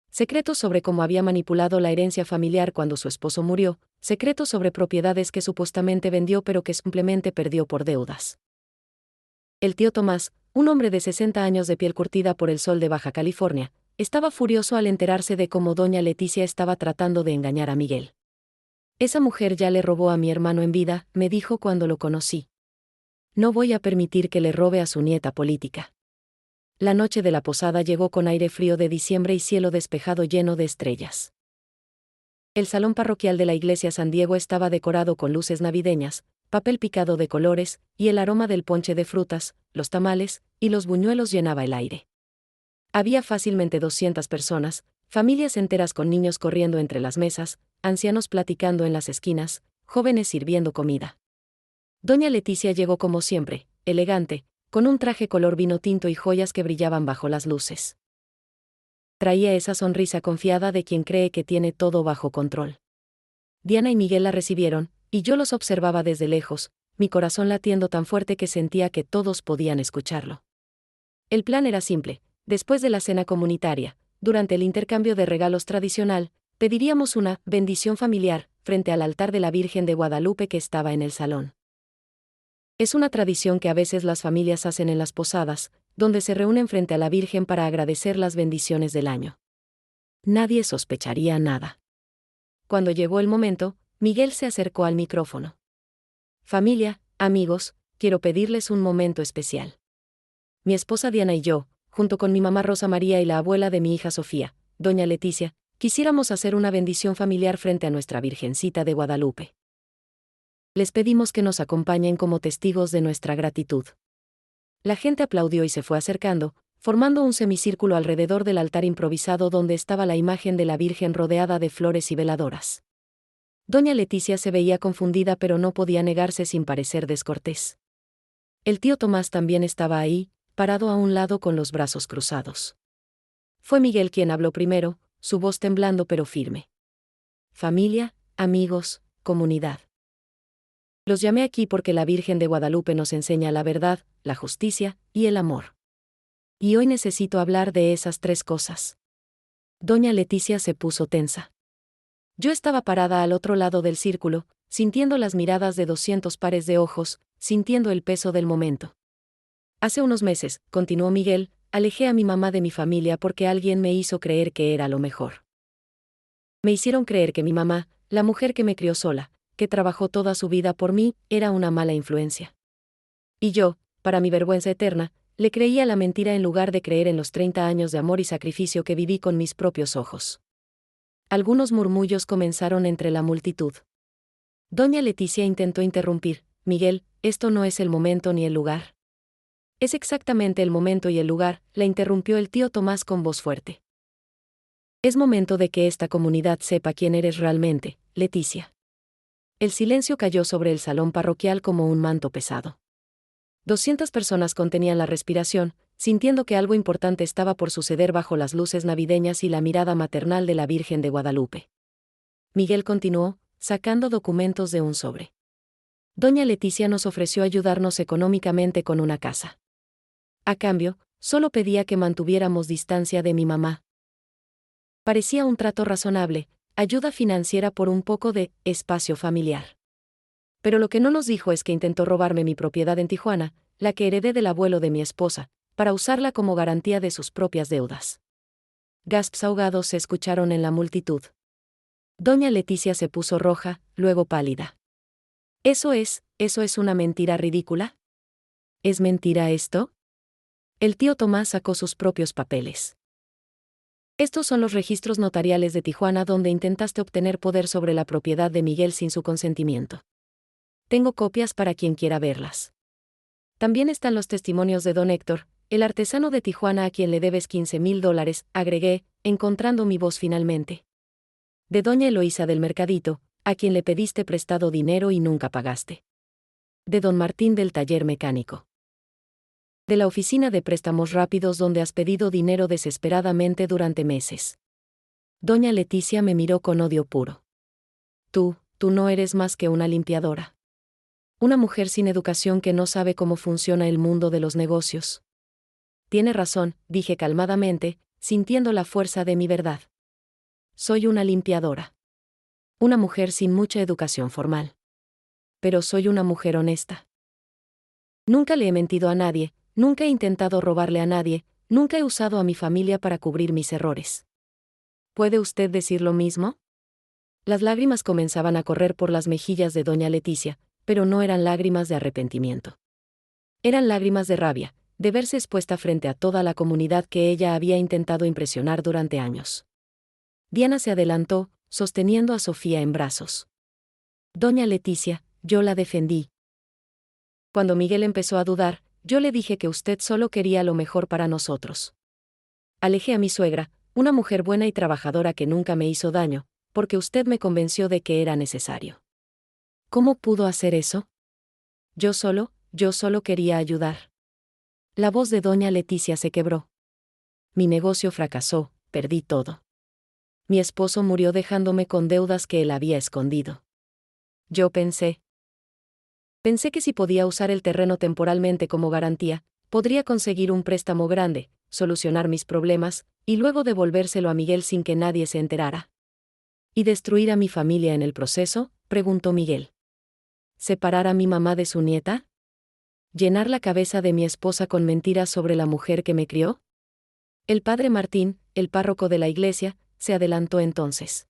Secretos sobre cómo había manipulado la herencia familiar cuando su esposo murió, secretos sobre propiedades que supuestamente vendió pero que simplemente perdió por deudas. El tío Tomás, un hombre de 60 años de piel curtida por el sol de Baja California, estaba furioso al enterarse de cómo doña Leticia estaba tratando de engañar a Miguel. Esa mujer ya le robó a mi hermano en vida, me dijo cuando lo conocí. No voy a permitir que le robe a su nieta política. La noche de la posada llegó con aire frío de diciembre y cielo despejado lleno de estrellas. El salón parroquial de la iglesia San Diego estaba decorado con luces navideñas, papel picado de colores, y el aroma del ponche de frutas, los tamales y los buñuelos llenaba el aire. Había fácilmente 200 personas, familias enteras con niños corriendo entre las mesas, ancianos platicando en las esquinas, jóvenes sirviendo comida. Doña Leticia llegó como siempre, elegante, con un traje color vino tinto y joyas que brillaban bajo las luces. Traía esa sonrisa confiada de quien cree que tiene todo bajo control. Diana y Miguel la recibieron, y yo los observaba desde lejos, mi corazón latiendo tan fuerte que sentía que todos podían escucharlo. El plan era simple: después de la cena comunitaria, durante el intercambio de regalos tradicional, pediríamos una bendición familiar frente al altar de la Virgen de Guadalupe que estaba en el salón. Es una tradición que a veces las familias hacen en las posadas, donde se reúnen frente a la Virgen para agradecer las bendiciones del año. Nadie sospecharía nada. Cuando llegó el momento, Miguel se acercó al micrófono. Familia, amigos, quiero pedirles un momento especial. Mi esposa Diana y yo, junto con mi mamá Rosa María y la abuela de mi hija Sofía, doña Leticia, quisiéramos hacer una bendición familiar frente a nuestra Virgencita de Guadalupe. Les pedimos que nos acompañen como testigos de nuestra gratitud. La gente aplaudió y se fue acercando, formando un semicírculo alrededor del altar improvisado donde estaba la imagen de la Virgen rodeada de flores y veladoras. Doña Leticia se veía confundida pero no podía negarse sin parecer descortés. El tío Tomás también estaba ahí, parado a un lado con los brazos cruzados. Fue Miguel quien habló primero, su voz temblando pero firme. Familia, amigos, comunidad. Los llamé aquí porque la Virgen de Guadalupe nos enseña la verdad, la justicia y el amor. Y hoy necesito hablar de esas tres cosas. Doña Leticia se puso tensa. Yo estaba parada al otro lado del círculo, sintiendo las miradas de 200 pares de ojos, sintiendo el peso del momento. Hace unos meses, continuó Miguel, alejé a mi mamá de mi familia porque alguien me hizo creer que era lo mejor. Me hicieron creer que mi mamá, la mujer que me crió sola, que trabajó toda su vida por mí, era una mala influencia. Y yo, para mi vergüenza eterna, le creía la mentira en lugar de creer en los 30 años de amor y sacrificio que viví con mis propios ojos. Algunos murmullos comenzaron entre la multitud. Doña Leticia intentó interrumpir: Miguel, esto no es el momento ni el lugar. Es exactamente el momento y el lugar, la interrumpió el tío Tomás con voz fuerte. Es momento de que esta comunidad sepa quién eres realmente, Leticia. El silencio cayó sobre el salón parroquial como un manto pesado. 200 personas contenían la respiración, sintiendo que algo importante estaba por suceder bajo las luces navideñas y la mirada maternal de la Virgen de Guadalupe. Miguel continuó, sacando documentos de un sobre. Doña Leticia nos ofreció ayudarnos económicamente con una casa. A cambio, solo pedía que mantuviéramos distancia de mi mamá. Parecía un trato razonable, ayuda financiera por un poco de espacio familiar. Pero lo que no nos dijo es que intentó robarme mi propiedad en Tijuana, la que heredé del abuelo de mi esposa, para usarla como garantía de sus propias deudas. Gasps ahogados se escucharon en la multitud. Doña Leticia se puso roja, luego pálida. ¿Eso es una mentira ridícula? ¿Es mentira esto? El tío Tomás sacó sus propios papeles. Estos son los registros notariales de Tijuana donde intentaste obtener poder sobre la propiedad de Miguel sin su consentimiento. Tengo copias para quien quiera verlas. También están los testimonios de don Héctor, el artesano de Tijuana a quien le debes $15,000, agregué, encontrando mi voz finalmente. De doña Eloísa del Mercadito, a quien le pediste prestado dinero y nunca pagaste. De don Martín del taller mecánico. De la oficina de préstamos rápidos donde has pedido dinero desesperadamente durante meses. Doña Leticia me miró con odio puro. Tú no eres más que una limpiadora. Una mujer sin educación que no sabe cómo funciona el mundo de los negocios. Tiene razón, dije calmadamente, sintiendo la fuerza de mi verdad. Soy una limpiadora. Una mujer sin mucha educación formal. Pero soy una mujer honesta. Nunca le he mentido a nadie, nunca he intentado robarle a nadie, nunca he usado a mi familia para cubrir mis errores. ¿Puede usted decir lo mismo? Las lágrimas comenzaban a correr por las mejillas de doña Leticia, pero no eran lágrimas de arrepentimiento. Eran lágrimas de rabia, de verse expuesta frente a toda la comunidad que ella había intentado impresionar durante años. Diana se adelantó, sosteniendo a Sofía en brazos. Doña Leticia, yo la defendí. Cuando Miguel empezó a dudar, yo le dije que usted solo quería lo mejor para nosotros. Alejé a mi suegra, una mujer buena y trabajadora que nunca me hizo daño, porque usted me convenció de que era necesario. ¿Cómo pudo hacer eso? Yo solo quería ayudar. La voz de doña Leticia se quebró. Mi negocio fracasó, perdí todo. Mi esposo murió dejándome con deudas que él había escondido. Yo pensé que si podía usar el terreno temporalmente como garantía, podría conseguir un préstamo grande, solucionar mis problemas, y luego devolvérselo a Miguel sin que nadie se enterara. ¿Y destruir a mi familia en el proceso?, preguntó Miguel. ¿Separar a mi mamá de su nieta? ¿Llenar la cabeza de mi esposa con mentiras sobre la mujer que me crió? El padre Martín, el párroco de la iglesia, se adelantó entonces.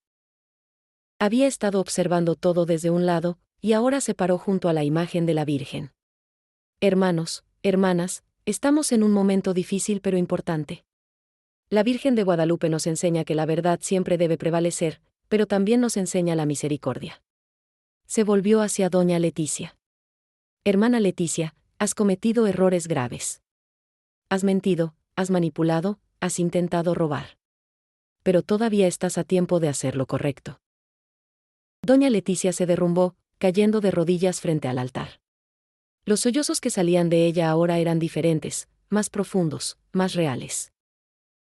Había estado observando todo desde un lado, y ahora se paró junto a la imagen de la Virgen. Hermanos, hermanas, estamos en un momento difícil pero importante. La Virgen de Guadalupe nos enseña que la verdad siempre debe prevalecer, pero también nos enseña la misericordia. Se volvió hacia doña Leticia. Hermana Leticia, has cometido errores graves. Has mentido, has manipulado, has intentado robar. Pero todavía estás a tiempo de hacer lo correcto. Doña Leticia se derrumbó, cayendo de rodillas frente al altar. Los sollozos que salían de ella ahora eran diferentes, más profundos, más reales.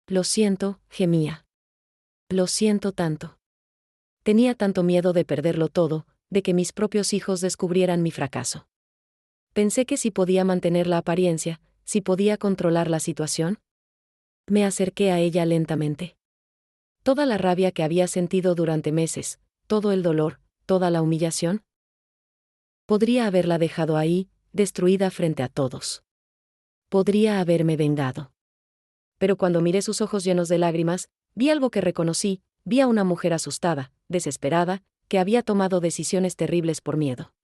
Lo siento, gemía. Lo siento tanto. Tenía tanto miedo de perderlo todo, de que mis propios hijos descubrieran mi fracaso. Pensé que si podía mantener la apariencia, si podía controlar la situación. Me acerqué a ella lentamente. Toda la rabia que había sentido durante meses, todo el dolor, toda la humillación. Podría haberla dejado ahí, destruida frente a todos. Podría haberme vengado. Pero cuando miré sus ojos llenos de lágrimas, vi algo que reconocí, vi a una mujer asustada, desesperada, que había tomado decisiones terribles por miedo.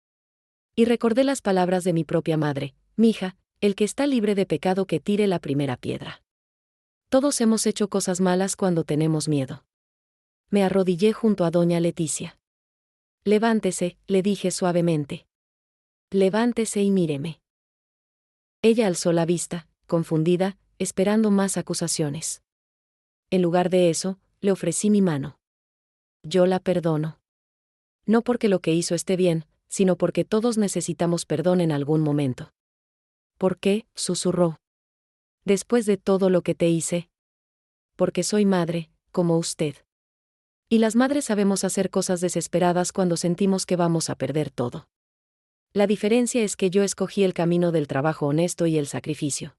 Y recordé las palabras de mi propia madre: mija, el que está libre de pecado que tire la primera piedra. Todos hemos hecho cosas malas cuando tenemos miedo. Me arrodillé junto a doña Leticia. Levántese, le dije suavemente. Levántese y míreme. Ella alzó la vista, confundida, esperando más acusaciones. En lugar de eso, le ofrecí mi mano. Yo la perdono. No porque lo que hizo esté bien, sino porque todos necesitamos perdón en algún momento. ¿Por qué?, susurró. Después de todo lo que te hice. Porque soy madre, como usted. Y las madres sabemos hacer cosas desesperadas cuando sentimos que vamos a perder todo. La diferencia es que yo escogí el camino del trabajo honesto y el sacrificio.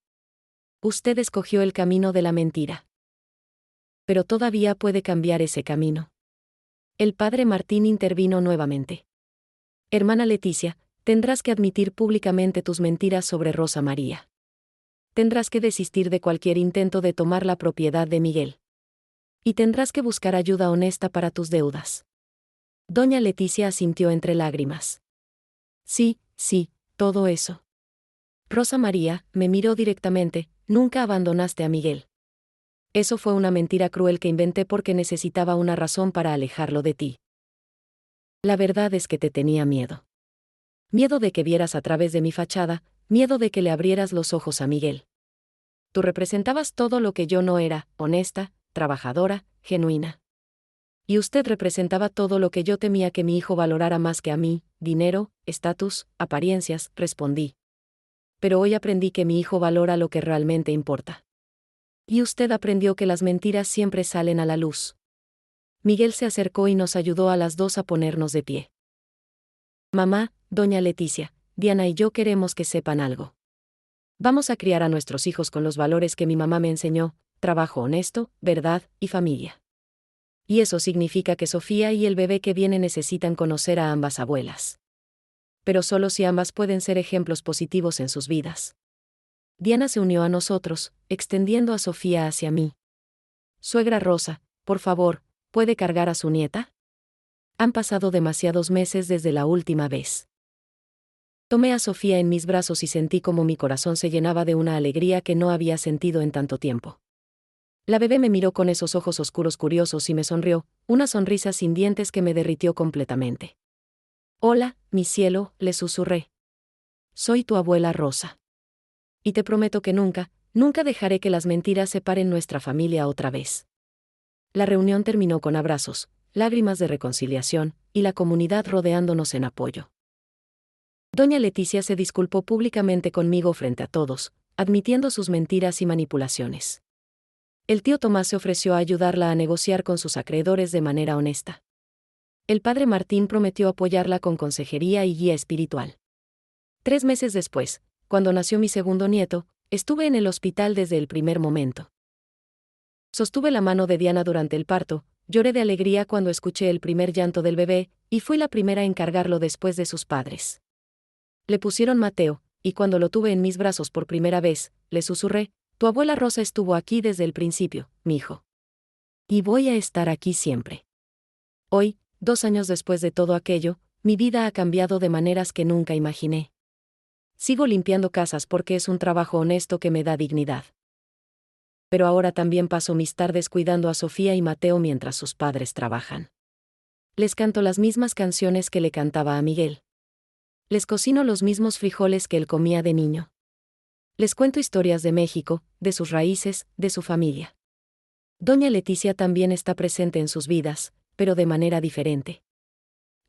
Usted escogió el camino de la mentira. Pero todavía puede cambiar ese camino. El padre Martín intervino nuevamente. Hermana Leticia, tendrás que admitir públicamente tus mentiras sobre Rosa María. Tendrás que desistir de cualquier intento de tomar la propiedad de Miguel. Y tendrás que buscar ayuda honesta para tus deudas. Doña Leticia asintió entre lágrimas. Sí, todo eso. Rosa María, me miró directamente, nunca abandonaste a Miguel. Eso fue una mentira cruel que inventé porque necesitaba una razón para alejarlo de ti. La verdad es que te tenía miedo. Miedo de que vieras a través de mi fachada, miedo de que le abrieras los ojos a Miguel. Tú representabas todo lo que yo no era: honesta, trabajadora, genuina. Y usted representaba todo lo que yo temía que mi hijo valorara más que a mí: dinero, estatus, apariencias, respondí. Pero hoy aprendí que mi hijo valora lo que realmente importa. Y usted aprendió que las mentiras siempre salen a la luz. Miguel se acercó y nos ayudó a las dos a ponernos de pie. Mamá, doña Leticia, Diana y yo queremos que sepan algo. Vamos a criar a nuestros hijos con los valores que mi mamá me enseñó: trabajo honesto, verdad y familia. Y eso significa que Sofía y el bebé que viene necesitan conocer a ambas abuelas. Pero solo si ambas pueden ser ejemplos positivos en sus vidas. Diana se unió a nosotros, extendiendo a Sofía hacia mí. Suegra Rosa, por favor, ¿puede cargar a su nieta? Han pasado demasiados meses desde la última vez. Tomé a Sofía en mis brazos y sentí como mi corazón se llenaba de una alegría que no había sentido en tanto tiempo. La bebé me miró con esos ojos oscuros curiosos y me sonrió, una sonrisa sin dientes que me derritió completamente. Hola, mi cielo, le susurré. Soy tu abuela Rosa. Y te prometo que nunca, nunca dejaré que las mentiras separen nuestra familia otra vez. La reunión terminó con abrazos, lágrimas de reconciliación, y la comunidad rodeándonos en apoyo. Doña Leticia se disculpó públicamente conmigo frente a todos, admitiendo sus mentiras y manipulaciones. El tío Tomás se ofreció a ayudarla a negociar con sus acreedores de manera honesta. El padre Martín prometió apoyarla con consejería y guía espiritual. 3 meses después, cuando nació mi segundo nieto, estuve en el hospital desde el primer momento. Sostuve la mano de Diana durante el parto, lloré de alegría cuando escuché el primer llanto del bebé, y fui la primera en cargarlo después de sus padres. Le pusieron Mateo, y cuando lo tuve en mis brazos por primera vez, le susurré: tu abuela Rosa estuvo aquí desde el principio, mijo. Y voy a estar aquí siempre. Hoy, 2 años después de todo aquello, mi vida ha cambiado de maneras que nunca imaginé. Sigo limpiando casas porque es un trabajo honesto que me da dignidad. Pero ahora también paso mis tardes cuidando a Sofía y Mateo mientras sus padres trabajan. Les canto las mismas canciones que le cantaba a Miguel. Les cocino los mismos frijoles que él comía de niño. Les cuento historias de México, de sus raíces, de su familia. Doña Leticia también está presente en sus vidas, pero de manera diferente.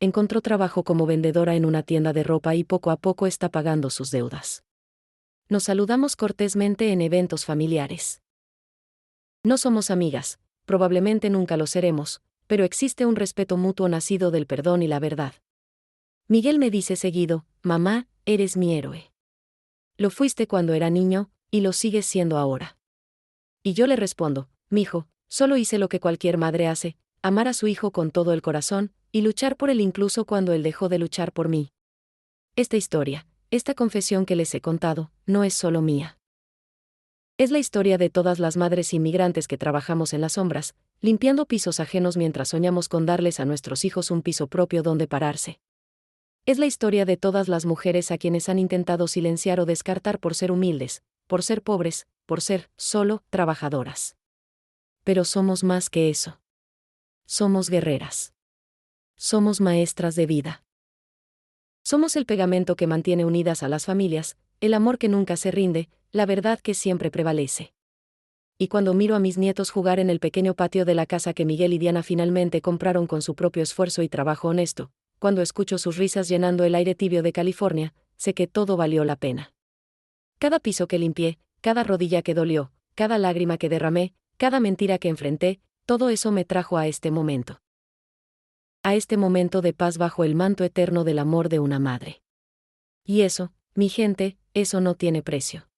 Encontró trabajo como vendedora en una tienda de ropa y poco a poco está pagando sus deudas. Nos saludamos cortésmente en eventos familiares. No somos amigas, probablemente nunca lo seremos, pero existe un respeto mutuo nacido del perdón y la verdad. Miguel me dice seguido: mamá, eres mi héroe. Lo fuiste cuando era niño, y lo sigues siendo ahora. Y yo le respondo: mijo, solo hice lo que cualquier madre hace, amar a su hijo con todo el corazón, y luchar por él incluso cuando él dejó de luchar por mí. Esta historia, esta confesión que les he contado, no es solo mía. Es la historia de todas las madres inmigrantes que trabajamos en las sombras, limpiando pisos ajenos mientras soñamos con darles a nuestros hijos un piso propio donde pararse. Es la historia de todas las mujeres a quienes han intentado silenciar o descartar por ser humildes, por ser pobres, por ser, solo, trabajadoras. Pero somos más que eso. Somos guerreras. Somos maestras de vida. Somos el pegamento que mantiene unidas a las familias, el amor que nunca se rinde, la verdad que siempre prevalece. Y cuando miro a mis nietos jugar en el pequeño patio de la casa que Miguel y Diana finalmente compraron con su propio esfuerzo y trabajo honesto, cuando escucho sus risas llenando el aire tibio de California, sé que todo valió la pena. Cada piso que limpié, cada rodilla que dolió, cada lágrima que derramé, cada mentira que enfrenté, todo eso me trajo a este momento. A este momento de paz bajo el manto eterno del amor de una madre. Y eso, mi gente, eso no tiene precio.